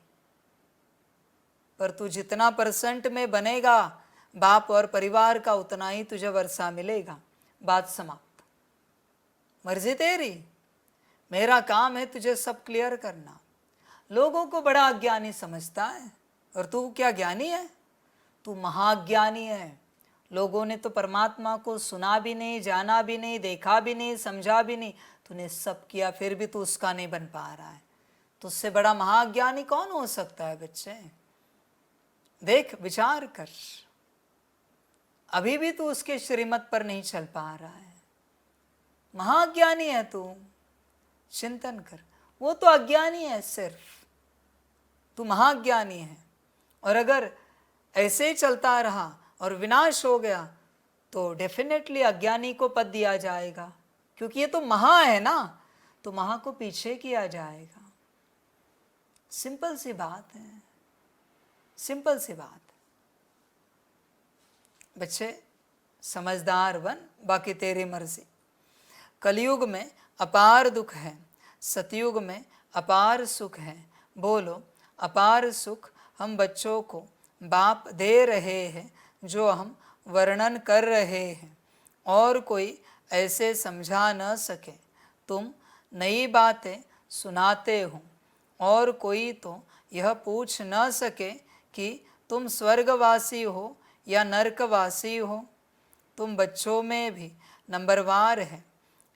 पर तू जितना % में बनेगा बाप और परिवार का, उतना ही तुझे वर्षा मिलेगा। बात समाप्त। मर्जी तेरी, मेरा काम है तुझे सब क्लियर करना। लोगों को बड़ा अज्ञानी समझता है, और तू क्या ज्ञानी है? तू महाज्ञानी है। लोगों ने तो परमात्मा को सुना भी नहीं, जाना भी नहीं, देखा भी नहीं, समझा भी नहीं। तूने सब किया, फिर भी तू उसका नहीं बन पा रहा है। तुझसे बड़ा महाज्ञानी कौन हो सकता है बच्चे? देख, विचार कर। अभी भी तू उसके श्रीमत पर नहीं चल पा रहा है। महाज्ञानी है तू, चिंतन कर। वो तो अज्ञानी है सिर्फ, तू महाज्ञानी है। और अगर ऐसे ही चलता रहा और विनाश हो गया तो डेफिनेटली अज्ञानी को पद दिया जाएगा, क्योंकि ये तो महा है ना, तो महा को पीछे किया जाएगा। सिंपल सी बात है, सिंपल सी बात। बच्चे समझदार बन, बाकी तेरी मर्जी। कलयुग में अपार दुख है, सतयुग में अपार सुख है। बोलो, अपार सुख हम बच्चों को बाप दे रहे हैं जो हम वर्णन कर रहे हैं, और कोई ऐसे समझा न सके। तुम नई बातें सुनाते हो, और कोई तो यह पूछ न सके कि तुम स्वर्गवासी हो या नरकवासी हो। तुम बच्चों में भी नंबरवार है,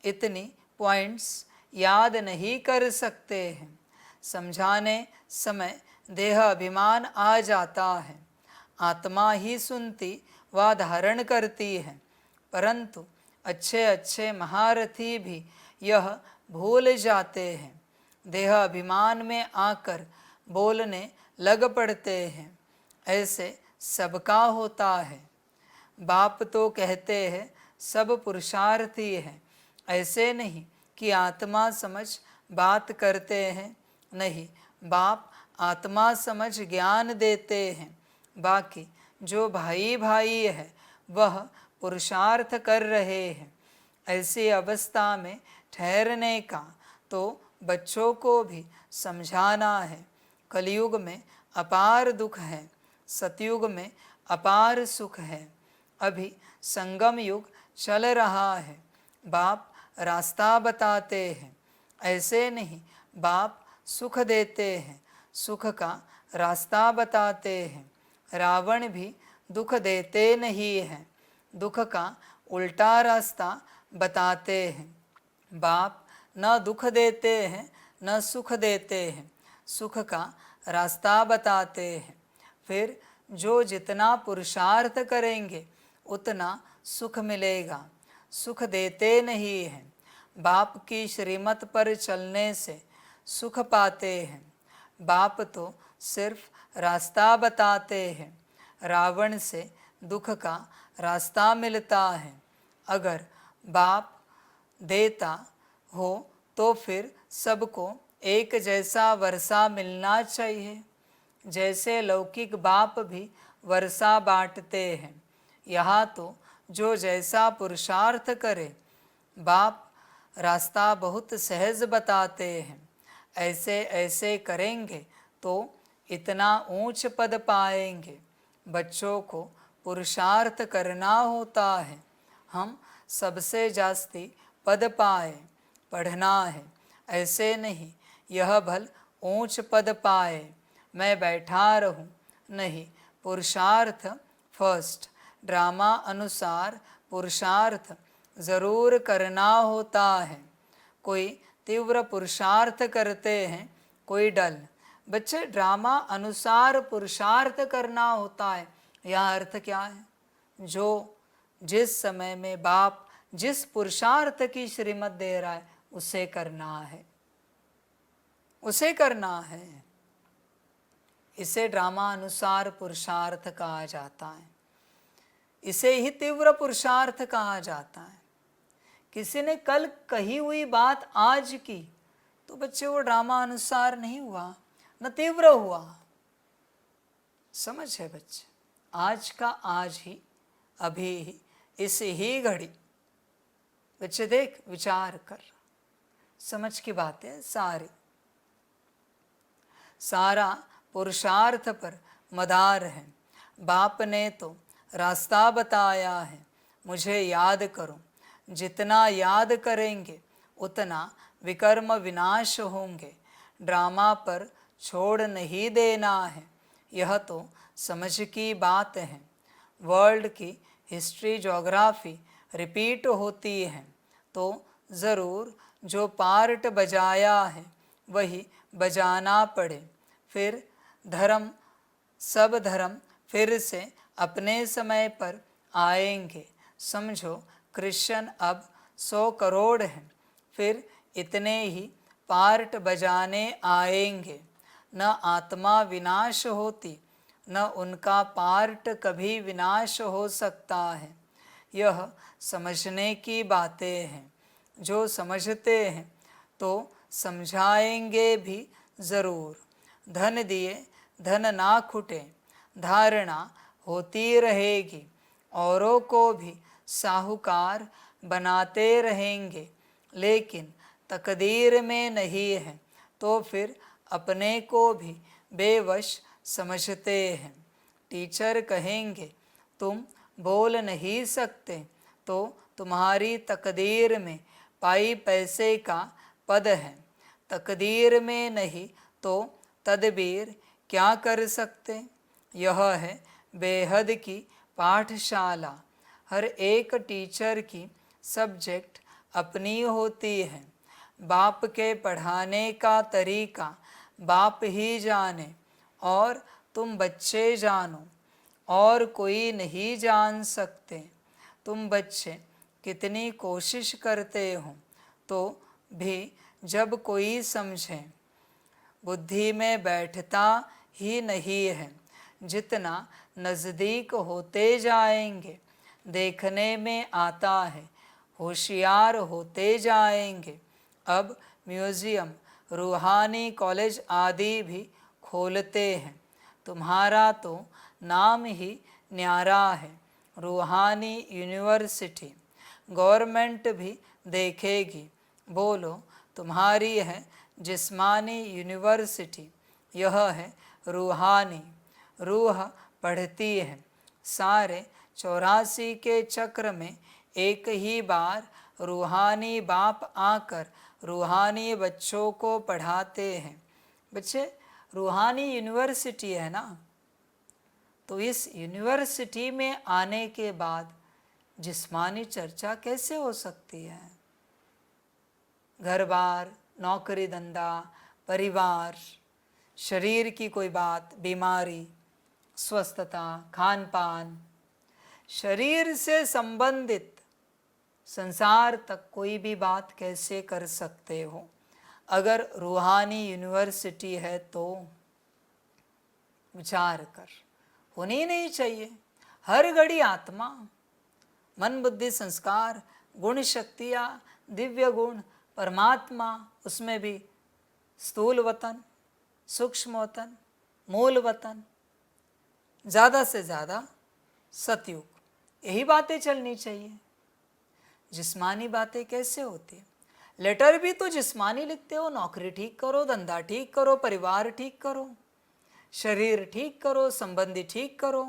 इतनी पॉइंट्स याद नहीं कर सकते हैं। समझाने समय देह अभिमान आ जाता है। आत्मा ही सुनती व धारण करती है, परंतु अच्छे अच्छे महारथी भी यह भूल जाते हैं। देह अभिमान में आकर बोलने लग पड़ते हैं। ऐसे सबका होता है। बाप तो कहते हैं सब पुरुषार्थी है, ऐसे नहीं कि आत्मा समझ बात करते हैं। नहीं, बाप आत्मा समझ ज्ञान देते हैं। बाकी जो भाई भाई है वह पुरुषार्थ कर रहे हैं। ऐसी अवस्था में ठहरने का तो बच्चों को भी समझाना है। कलयुग में अपार दुख है, सतयुग में अपार सुख है। अभी संगम युग चल रहा है। बाप रास्ता बताते हैं, ऐसे नहीं बाप सुख देते हैं, सुख का रास्ता बताते हैं। रावण भी दुख देते नहीं हैं, दुख का उल्टा रास्ता बताते हैं। बाप न दुख देते हैं न सुख देते हैं, सुख का रास्ता बताते हैं। फिर जो जितना पुरुषार्थ करेंगे उतना सुख मिलेगा, सुख देते नहीं हैं। बाप की श्रीमत पर चलने से सुख पाते हैं। बाप तो सिर्फ रास्ता बताते हैं। रावण से दुख का रास्ता मिलता है। अगर बाप देता हो तो फिर सबको एक जैसा वर्षा मिलना चाहिए। जैसे लौकिक बाप भी वर्षा बांटते हैं, यहाँ तो जो जैसा पुरुषार्थ करे बाप रास्ता बहुत सहज बताते हैं। ऐसे ऐसे करेंगे तो इतना ऊंच पद पाएंगे। बच्चों को पुरुषार्थ करना होता है, हम सबसे जास्ती पद पाए, पढ़ना है। ऐसे नहीं यह भल ऊंच पद पाए, मैं बैठा रहूं, नहीं पुरुषार्थ फर्स्ट। ड्रामा अनुसार पुरुषार्थ ज़रूर करना होता है। कोई तीव्र पुरुषार्थ करते हैं, कोई डल। बच्चे ड्रामा अनुसार पुरुषार्थ करना होता है, यह अर्थ क्या है? जो जिस समय में बाप जिस पुरुषार्थ की श्रीमत दे रहा है उसे करना है, उसे करना है। इसे ड्रामा अनुसार पुरुषार्थ कहा जाता है, इसे ही तीव्र पुरुषार्थ कहा जाता है। किसी ने कल कही हुई बात आज की तो बच्चे वो ड्रामा अनुसार नहीं हुआ, न तीव्र हुआ। समझ है बच्चे? आज का आज ही, अभी ही, इस ही घड़ी। बच्चे देख, विचार कर, समझ की बातें सारी। सारा पुरुषार्थ पर मदार है। बाप ने तो रास्ता बताया है, मुझे याद करो। जितना याद करेंगे उतना विकर्म विनाश होंगे। ड्रामा पर छोड़ नहीं देना है, यह तो समझ की बात है। वर्ल्ड की हिस्ट्री ज्योग्राफी रिपीट होती है तो ज़रूर जो पार्ट बजाया है वही बजाना पड़े। फिर धर्म, सब धर्म फिर से अपने समय पर आएंगे। समझो क्रिश्चियन अब 100 करोड़ हैं, फिर इतने ही पार्ट बजाने आएंगे। न आत्मा विनाश होती, न उनका पार्ट कभी विनाश हो सकता है। यह समझने की बातें हैं। जो समझते हैं तो समझाएंगे भी ज़रूर। धन दिए धन ना खुटे, धारणा होती रहेगी। औरों को भी साहूकार बनाते रहेंगे, लेकिन तकदीर में नहीं है तो फिर अपने को भी बेवश समझते हैं। टीचर कहेंगे तुम बोल नहीं सकते तो तुम्हारी तकदीर में पाई पैसे का पद है। तकदीर में नहीं तो तदबीर क्या कर सकते? यह है बेहद की पाठशाला। हर एक टीचर की सब्जेक्ट अपनी होती है। बाप के पढ़ाने का तरीका बाप ही जाने और तुम बच्चे जानो, और कोई नहीं जान सकते। तुम बच्चे कितनी कोशिश करते हो तो भी जब कोई समझे, बुद्धि में बैठता ही नहीं है। जितना नज़दीक होते जाएंगे देखने में आता है, होशियार होते जाएंगे। अब म्यूज़ियम, रूहानी कॉलेज आदि भी खोलते हैं। तुम्हारा तो नाम ही न्यारा है, रूहानी यूनिवर्सिटी। गवर्नमेंट भी देखेगी, बोलो तुम्हारी है जिस्मानी यूनिवर्सिटी, यह है रूहानी। रूह पढ़ती है। सारे 84 के चक्र में एक ही बार रूहानी बाप आकर रूहानी बच्चों को पढ़ाते हैं। बच्चे, रूहानी यूनिवर्सिटी है ना, तो इस यूनिवर्सिटी में आने के बाद जिस्मानी चर्चा कैसे हो सकती है? घर बार, नौकरी धंधा, परिवार, शरीर की कोई बात, बीमारी, स्वस्थता, खान पान, शरीर से संबंधित संसार तक कोई भी बात कैसे कर सकते हो? अगर रूहानी यूनिवर्सिटी है तो विचार कर, होनी नहीं चाहिए। हर घड़ी आत्मा, मन, बुद्धि, संस्कार, गुण, शक्तियाँ, दिव्य गुण, परमात्मा, उसमें भी स्थूल वतन, सूक्ष्म वतन, मूल वतन, ज़्यादा से ज़्यादा सतयुग, यही बातें चलनी चाहिए। जिस्मानी बातें कैसे होती है? लेटर भी तो जिस्मानी लिखते हो, नौकरी ठीक करो, धंधा ठीक करो, परिवार ठीक करो, शरीर ठीक करो, संबंधी ठीक करो,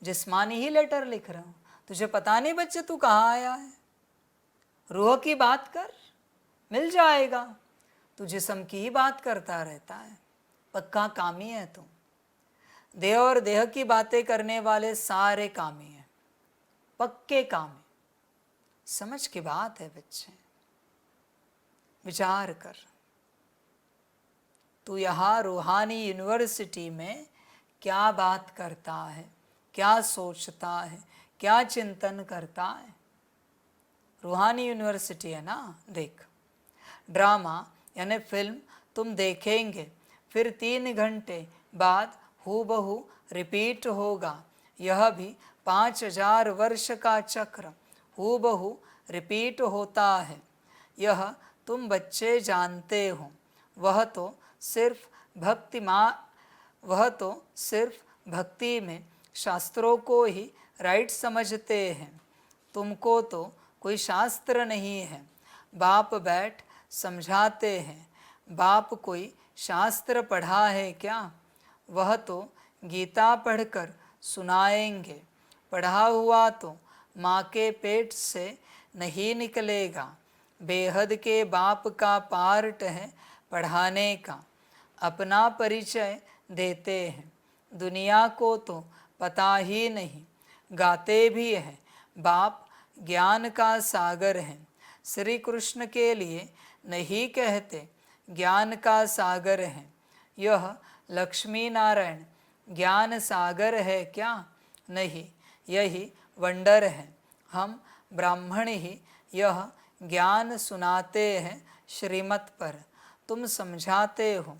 जिस्मानी ही लेटर लिख रहे हो। तुझे पता नहीं बच्चे तू कहाँ आया है? रूह की बात कर, मिल जाएगा। तू जिस्म की ही बात करता रहता है, पक्का कामी है तू। देह और देह की बातें करने वाले सारे कामी हैं, पक्के कामी। समझ की बात है बच्चे, विचार कर। तू यहाँ रूहानी यूनिवर्सिटी में क्या बात करता है, क्या सोचता है, क्या चिंतन करता है? रूहानी यूनिवर्सिटी है ना। देख, ड्रामा यानी फिल्म तुम देखेंगे, फिर 3 घंटे बाद हूबहू रिपीट होगा। यह भी 5000 वर्ष का चक्र हूबहू रिपीट होता है। यह तुम बच्चे जानते हो। वह तो सिर्फ भक्ति में शास्त्रों को ही राइट समझते हैं। तुमको तो कोई शास्त्र नहीं है। बाप बैठ समझाते हैं। बाप कोई शास्त्र पढ़ा है क्या? वह तो गीता पढ़कर सुनाएंगे। पढ़ा हुआ तो माँ के पेट से नहीं निकलेगा। बेहद के बाप का पार्ट है पढ़ाने का। अपना परिचय देते हैं। दुनिया को तो पता ही नहीं, गाते भी हैं बाप ज्ञान का सागर है। श्री कृष्ण के लिए नहीं कहते ज्ञान का सागर है। यह लक्ष्मी नारायण ज्ञान सागर है क्या? नहीं, यही वंडर है। हम ब्राह्मण ही यह ज्ञान सुनाते हैं श्रीमत पर। तुम समझाते हो।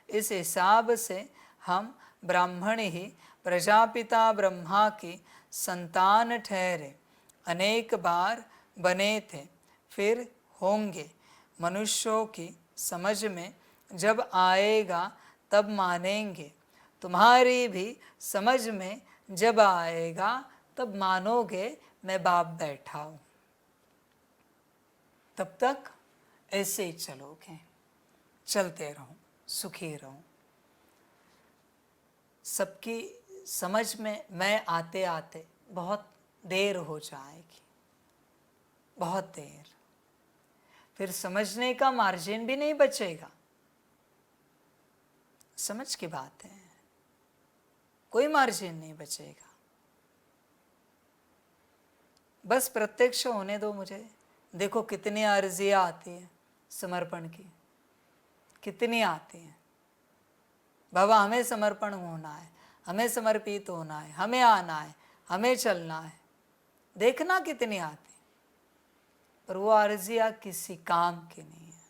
इस हिसाब से हम ब्राह्मण ही प्रजापिता ब्रह्मा की संतान ठहरे। अनेक बार बने थे, फिर होंगे। मनुष्यों की समझ में जब आएगा तब मानेंगे। तुम्हारी भी समझ में जब आएगा तब मानोगे मैं बाप बैठा हूँ। तब तक ऐसे ही चलोगे, चलते रहो, सुखी रहो। सबकी समझ में मैं आते आते बहुत देर हो जाएगी, बहुत देर। फिर समझने का मार्जिन भी नहीं बचेगा। समझ की बात है, कोई मार्जिन नहीं बचेगा। बस प्रत्यक्ष होने दो मुझे। देखो कितनी अर्जियाँ आती है समर्पण की, कितनी आती है। बाबा हमें समर्पण होना है, हमें समर्पित होना है, हमें आना है, हमें चलना है। देखना कितनी आती, पर वो अर्जियाँ किसी काम की नहीं है।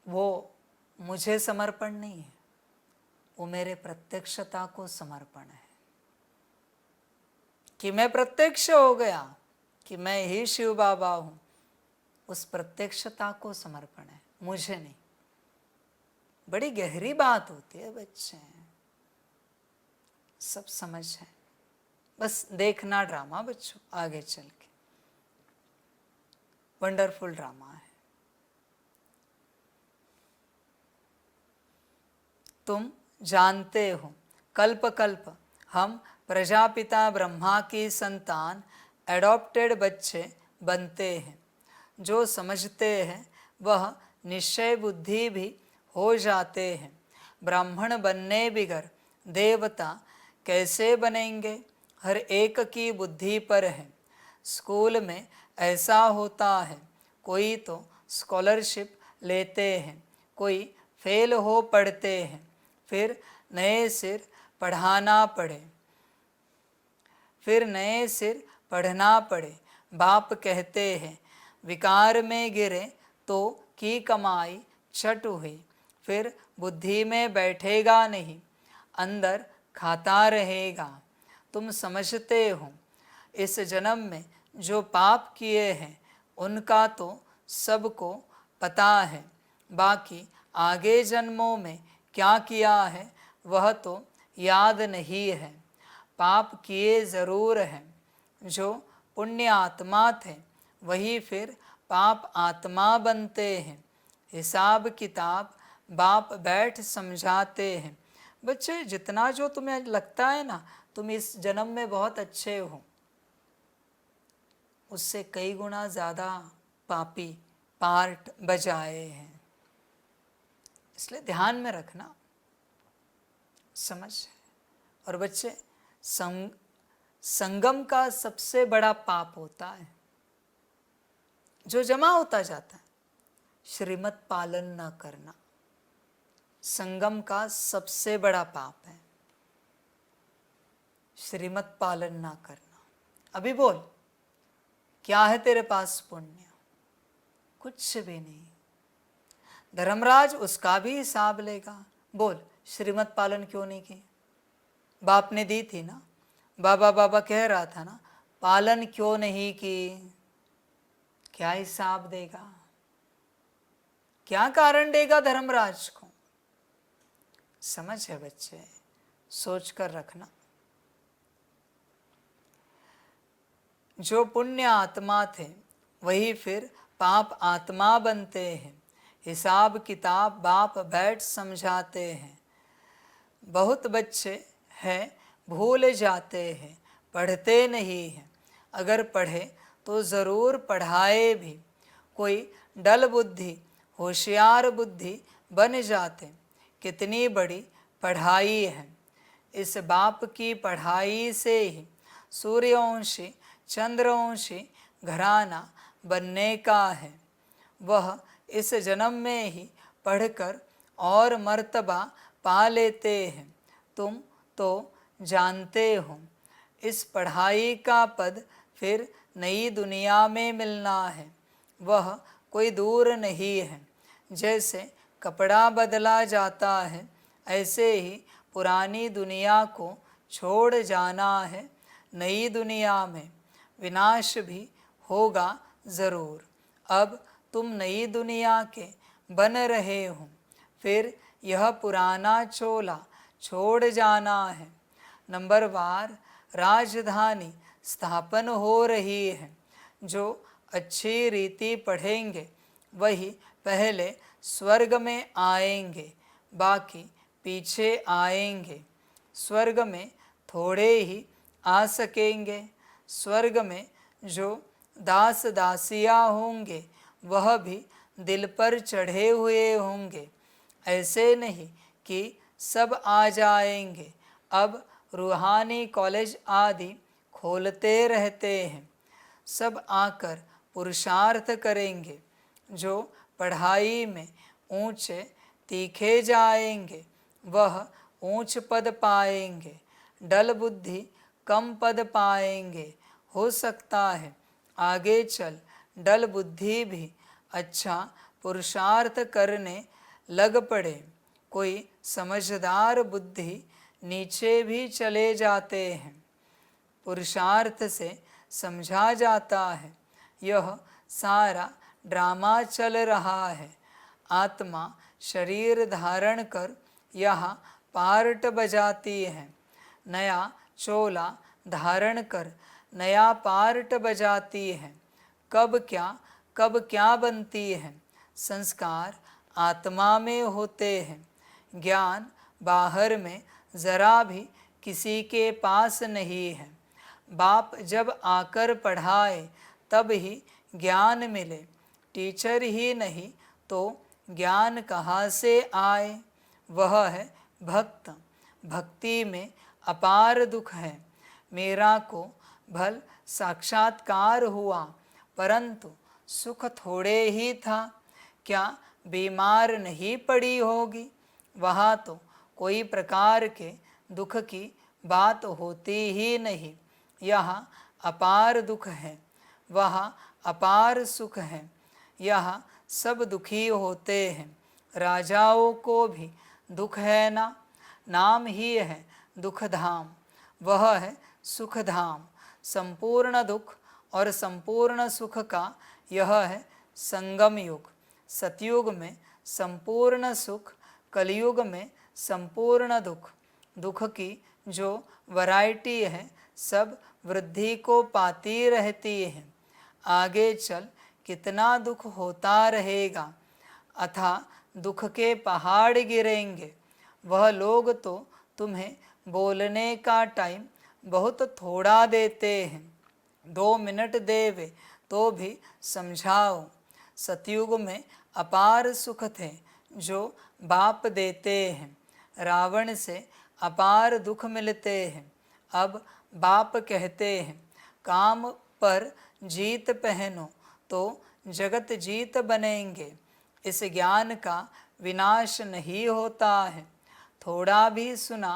वो मुझे समर्पण नहीं है, वो मेरे प्रत्यक्षता को समर्पण है। कि मैं प्रत्यक्ष हो गया कि मैं ही शिव बाबा हूँ, उस प्रत्यक्षता को समर्पण है, मुझे नहीं। बड़ी गहरी बात होती है बच्चे, सब समझ है। बस देखना ड्रामा बच्चों, आगे चल के वंडरफुल ड्रामा है। तुम जानते हो कल्प कल्प हम प्रजापिता ब्रह्मा की संतान एडॉप्टेड बच्चे बनते हैं। जो समझते हैं वह निश्चय बुद्धि भी हो जाते हैं। ब्राह्मण बनने बिगर देवता कैसे बनेंगे? हर एक की बुद्धि पर है। स्कूल में ऐसा होता है, कोई तो स्कॉलरशिप लेते हैं, कोई फेल हो पढ़ते हैं, फिर नए सिर पढ़ाना पड़े। बाप कहते हैं विकार में गिरे तो की कमाई छट हुई, फिर बुद्धि में बैठेगा नहीं, अंदर खाता रहेगा। तुम समझते हो इस जन्म में जो पाप किए हैं उनका तो सबको पता है, बाकी आगे जन्मों में क्या किया है वह तो याद नहीं है। पाप किए ज़रूर हैं। जो पुण्य आत्मा थे वही फिर पाप आत्मा बनते हैं। हिसाब किताब बाप बैठ समझाते हैं। बच्चे, जितना जो तुम्हें लगता है ना तुम इस जन्म में बहुत अच्छे हो, उससे कई गुना ज़्यादा पापी पार्ट बजाए हैं। इसलिए ध्यान में रखना, समझ। और बच्चे, संगम का सबसे बड़ा पाप होता है जो जमा होता जाता है, श्रीमत पालन न करना। संगम का सबसे बड़ा पाप है श्रीमत पालन ना करना। अभी बोल, क्या है तेरे पास पुण्य? कुछ भी नहीं। धर्मराज उसका भी हिसाब लेगा। बोल, श्रीमत पालन क्यों नहीं की? बाप ने दी थी ना, बाबा कह रहा था ना, पालन क्यों नहीं की? क्या हिसाब देगा? क्या कारण देगा धर्मराज को? समझ है बच्चे, सोच कर रखना। जो पुण्य आत्मा थे वही फिर पाप आत्मा बनते हैं। हिसाब किताब बाप बैठ समझाते हैं। बहुत बच्चे हैं भूल जाते हैं, पढ़ते नहीं हैं। अगर पढ़े तो ज़रूर पढ़ाए भी। कोई डल बुद्धि होशियार बुद्धि बन जाते। कितनी बड़ी पढ़ाई है। इस बाप की पढ़ाई से ही सूर्यवंशी चंद्रवंशी घराना बनने का है। वह इस जन्म में ही पढ़कर और मर्तबा पा लेते हैं। तुम तो जानते हो इस पढ़ाई का पद फिर नई दुनिया में मिलना है। वह कोई दूर नहीं है। जैसे कपड़ा बदला जाता है ऐसे ही पुरानी दुनिया को छोड़ जाना है। नई दुनिया में विनाश भी होगा ज़रूर। अब तुम नई दुनिया के बन रहे हो, फिर यह पुराना चोला छोड़ जाना है। नंबरवार राजधानी स्थापन हो रही है। जो अच्छी रीति पढ़ेंगे वही पहले स्वर्ग में आएंगे, बाकी पीछे आएंगे। स्वर्ग में थोड़े ही आ सकेंगे। स्वर्ग में जो दास दासियाँ होंगे वह भी दिल पर चढ़े हुए होंगे। ऐसे नहीं कि सब आ जाएंगे। अब रूहानी कॉलेज आदि खोलते रहते हैं। सब आकर पुरुषार्थ करेंगे। जो पढ़ाई में ऊंचे तीखे जाएंगे वह ऊंच पद पाएंगे। डल बुद्धि कम पद पाएंगे। हो सकता है आगे चल डल बुद्धि भी अच्छा पुरुषार्थ करने लग पड़े। कोई समझदार बुद्धि नीचे भी चले जाते हैं। पुरुषार्थ से समझा जाता है यह सारा ड्रामा चल रहा है। आत्मा शरीर धारण कर यहाँ पार्ट बजाती है। नया चोला धारण कर नया पार्ट बजाती है। कब क्या बनती है? संस्कार आत्मा में होते हैं। ज्ञान बाहर में ज़रा भी किसी के पास नहीं है। बाप जब आकर पढ़ाए तब ही ज्ञान मिले, टीचर ही नहीं तो ज्ञान कहाँ से आए। वह है भक्त, भक्ति में अपार दुख है। मेरा को भल साक्षात्कार हुआ, परंतु सुख थोड़े ही था। क्या बीमार नहीं पड़ी होगी? वहाँ तो कोई प्रकार के दुख की बात होती ही नहीं। यहाँ अपार दुख है, वहाँ अपार सुख है। यहाँ सब दुखी होते हैं। राजाओं को भी दुख है ना, नाम ही है दुख धाम। वह है सुख धाम। संपूर्ण दुख और संपूर्ण सुख का यह है संगम युग। सतयुग में संपूर्ण सुख, कलयुग में संपूर्ण दुख। दुख की जो वैरायटी है सब वृद्धि को पाती रहती है। आगे चल कितना दुख होता रहेगा, अथा दुख के पहाड़ गिरेंगे। वह लोग तो तुम्हें बोलने का टाइम बहुत थोड़ा देते हैं। 2 मिनट देवे तो भी समझाओ। सतयुग में अपार सुख थे जो बाप देते हैं। रावण से अपार दुख मिलते हैं। अब बाप कहते हैं काम पर जीत पहनो तो जगत जीत बनेंगे। इस ज्ञान का विनाश नहीं होता है। थोड़ा भी सुना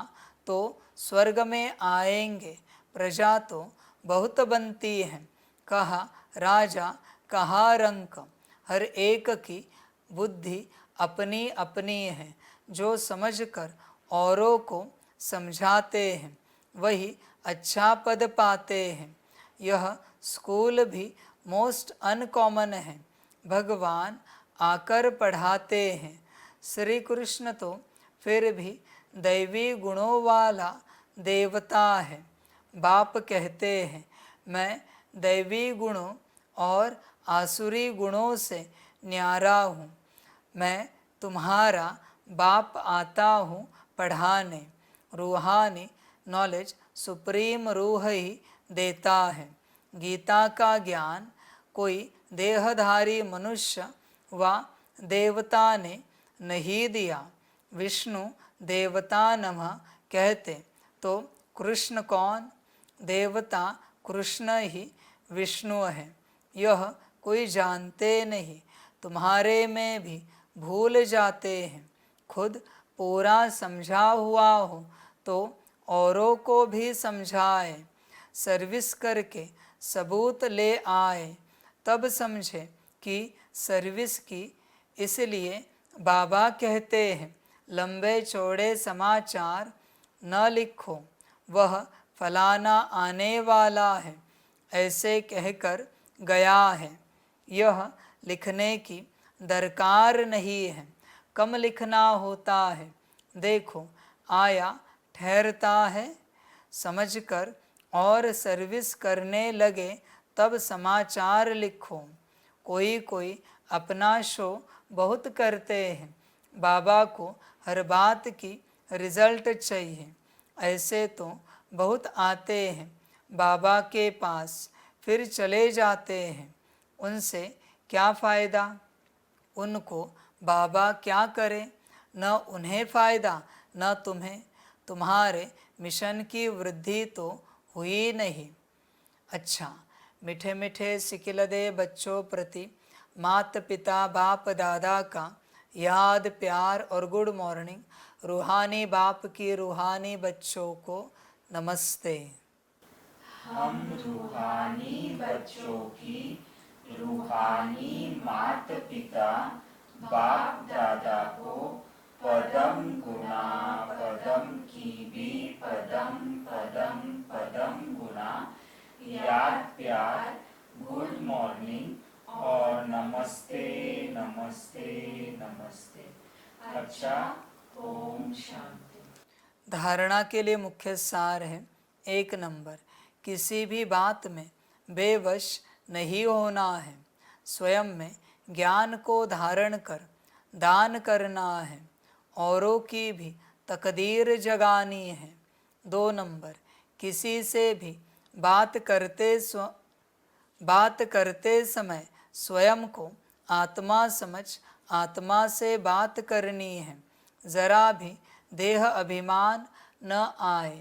तो स्वर्ग में आएंगे। प्रजा तो बहुत बनती है, कहा राजा कहा रंक। हर एक की बुद्धि अपनी अपनी है। जो समझकर औरों को समझाते हैं वही अच्छा पद पाते हैं। यह स्कूल भी मोस्ट अनकॉमन है। भगवान आकर पढ़ाते हैं। श्री कृष्ण तो फिर भी दैवी गुणों वाला देवता है। बाप कहते हैं मैं दैवी गुणों और आसुरी गुणों से न्यारा हूँ। मैं तुम्हारा बाप आता हूँ पढ़ाने। रूहानी नॉलेज सुप्रीम रूह ही देता है। गीता का ज्ञान कोई देहधारी मनुष्य व देवता ने नहीं दिया। विष्णु देवता नमः कहते तो कृष्ण कौन? देवता कृष्ण ही विष्णु है। यह कोई जानते नहीं। तुम्हारे में भी भूल जाते हैं। खुद पूरा समझा हुआ हो तो औरों को भी समझाए। सर्विस करके सबूत ले आए तब समझे कि सर्विस की। इसलिए बाबा कहते हैं लंबे चौड़े समाचार न लिखो, वह फलाना आने वाला है ऐसे कहकर गया है। यह लिखने की दरकार नहीं है, कम लिखना होता है। देखो आया ठहरता है, समझकर और सर्विस करने लगे तब समाचार लिखो। कोई कोई अपना शो बहुत करते हैं। बाबा को हर बात की रिजल्ट चाहिए। ऐसे तो बहुत आते हैं बाबा के पास फिर चले जाते हैं। उनसे क्या फ़ायदा? उनको बाबा क्या करे? न उन्हें फ़ायदा न तुम्हें। तुम्हारे मिशन की वृद्धि तो हुई नहीं। अच्छा, मीठे मीठे सिकिलदे बच्चों प्रति माता पिता बाप दादा का याद प्यार और गुड मॉर्निंग। रूहानी बाप की रूहानी बच्चों को नमस्ते। हम रूहानी बच्चों की रूहानी माता पिता बाप दादा को पदम गुना पदम की भी पदम पदम पदम गुना याद प्यार गुड मॉर्निंग और नमस्ते नमस्ते नमस्ते। अच्छा, ओम शांति। धारणा के लिए मुख्य सार है। 1 नंबर, किसी भी बात में बेवश नहीं होना है। स्वयं में ज्ञान को धारण कर दान करना है। औरों की भी तकदीर जगानी है। 2 नंबर, किसी से भी बात करते समय स्वयं को आत्मा समझ आत्मा से बात करनी है। ज़रा भी देह अभिमान न आए।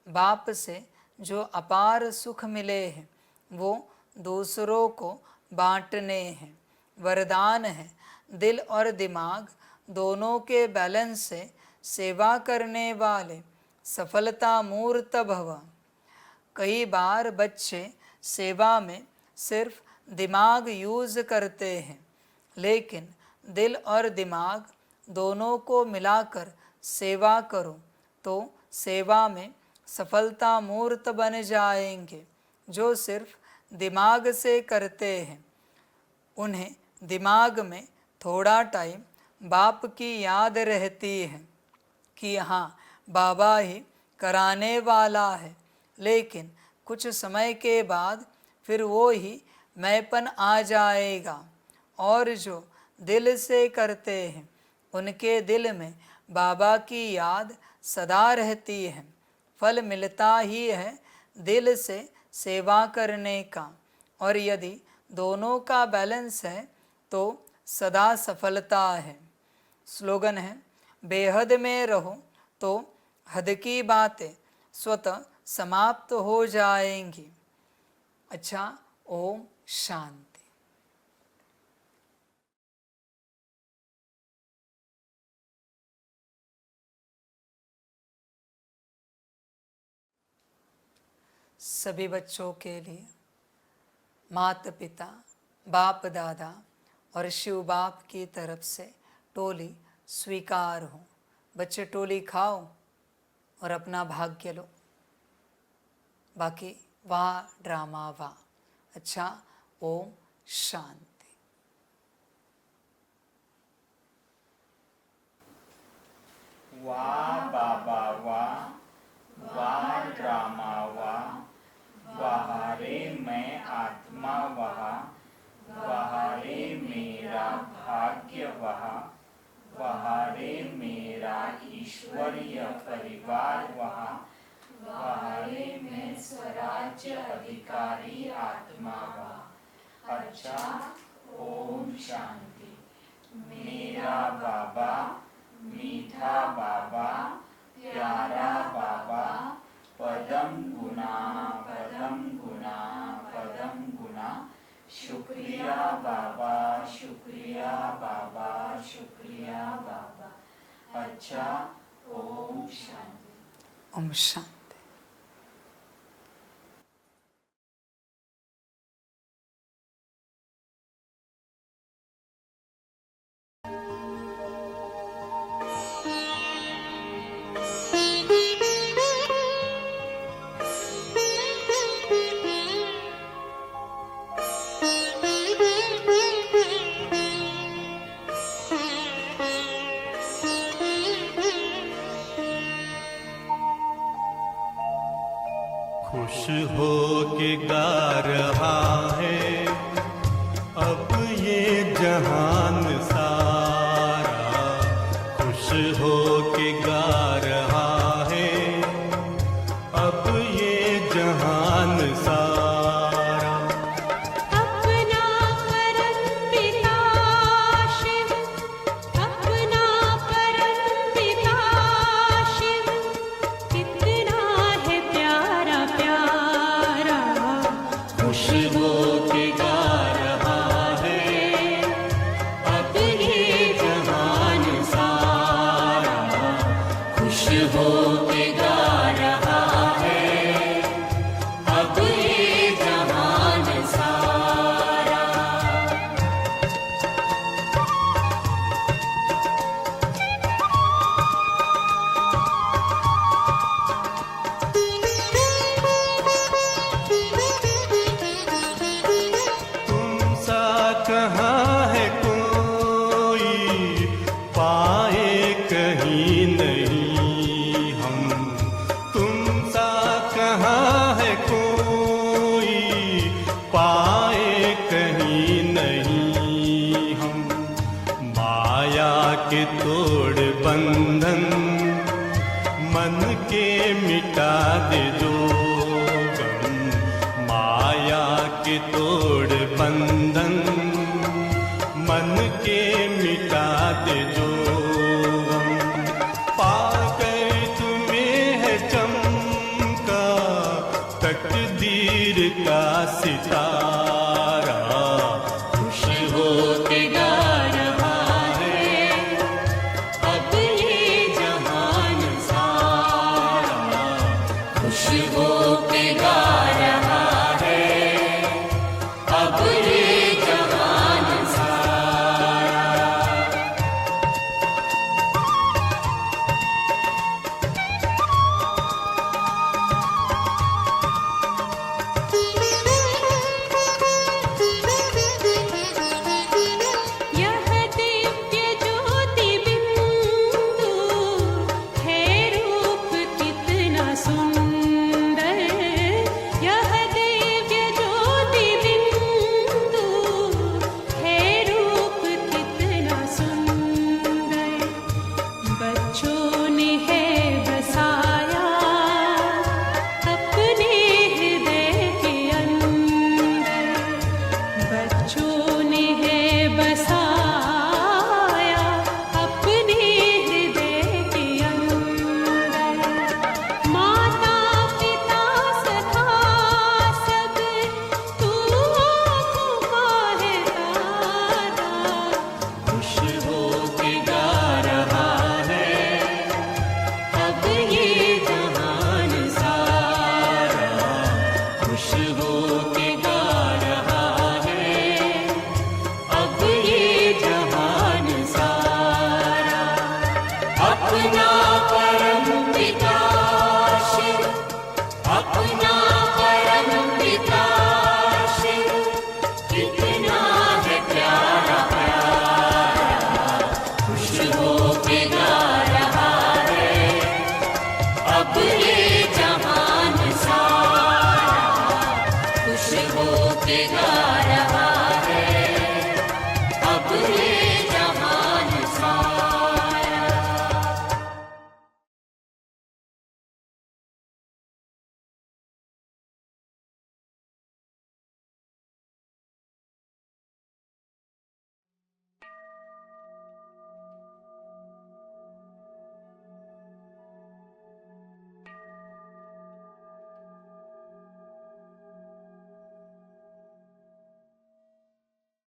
बाप से जो अपार सुख मिले हैं वो दूसरों को बांटने हैं। वरदान है दिल और दिमाग दोनों के बैलेंस से सेवा करने वाले सफलता मूर्त भव। कई बार बच्चे सेवा में सिर्फ दिमाग यूज़ करते हैं, लेकिन दिल और दिमाग दोनों को मिलाकर सेवा करो तो सेवा में सफलता मूर्त बन जाएंगे। जो सिर्फ दिमाग से करते हैं उन्हें दिमाग में थोड़ा टाइम बाप की याद रहती है कि हाँ बाबा ही कराने वाला है, लेकिन कुछ समय के बाद फिर वो ही मैंपन आ जाएगा। और जो दिल से करते हैं उनके दिल में बाबा की याद सदा रहती है। फल मिलता ही है दिल से सेवा करने का, और यदि दोनों का बैलेंस है तो सदा सफलता है। स्लोगन है, बेहद में रहो तो हद की बातें स्वतः समाप्त हो जाएंगी। अच्छा, ओम शांति। सभी बच्चों के लिए माता पिता, बाप दादा और शिव बाप की तरफ से टोली स्वीकार हो। बच्चे टोली खाओ और अपना भाग्य लो। बाकी वाह ड्रामा वाह। अच्छा, ओम शांति। वाह बाबा वाह, वाह ड्रामा वाह, वहारे मैं आत्मा वहा, वहारे मेरा भाग्य वहा, वहारे मेरा ईश्वरीय परिवार वहा, वहारे मैं स्वराज्य अधिकारी आत्मा वहा। अच्छा, ओम शांति। मेरा बाबा, मीठा बाबा, प्यारा बाबा, पदम गुना पदम गुना पदम गुना। शुक्रिया बाबा, शुक्रिया बाबा, शुक्रिया बाबा। अच्छा, ओम शांति। ओम शांति। खुश हो के गा रहा है अब ये जहान सारा, खुश हो के गा रहा है अब ये जहान सारा। अपना परम पिता शिव, अपना परम पिता शिव, कितना है प्यारा प्यारा। खुश हो के गा रहा है अब ये जहान सारा, खुश हो के गा रहा है अब ये जहान सारा। तुम सा कहाँ है कोई पाए कहीं नहीं हम, तुम सा कहाँ है कोई पाए कहीं नहीं हम। माया के तोड़ बंधन के मिटा दे जो गम, माया के तोड़ बंधन, मन के मिटा दे जो गम। पाकर तुम्हें है चमका तकदीर का सितारा, खुश हो के गा रहा है अब ये जहान सारा, खुश हो के गा रहा है अब ये जहान सारा। यह दिव्य ज्योति बिंदु है रूप कितना सुंदर, यह दिव्य ज्योति बिंदु है रूप कितना सुंदर। बच्चों ने है बसाया अपने हृदय के अंदर, बच्चों ने है बसाया अपने हृदय के अंदर। माता पिता सखा सब तू आँखों का है तारा, खुश हो के गा रहा है अब ये जहान सारा, खुश हो के गा रहा है अब ये जहान सारा। अपना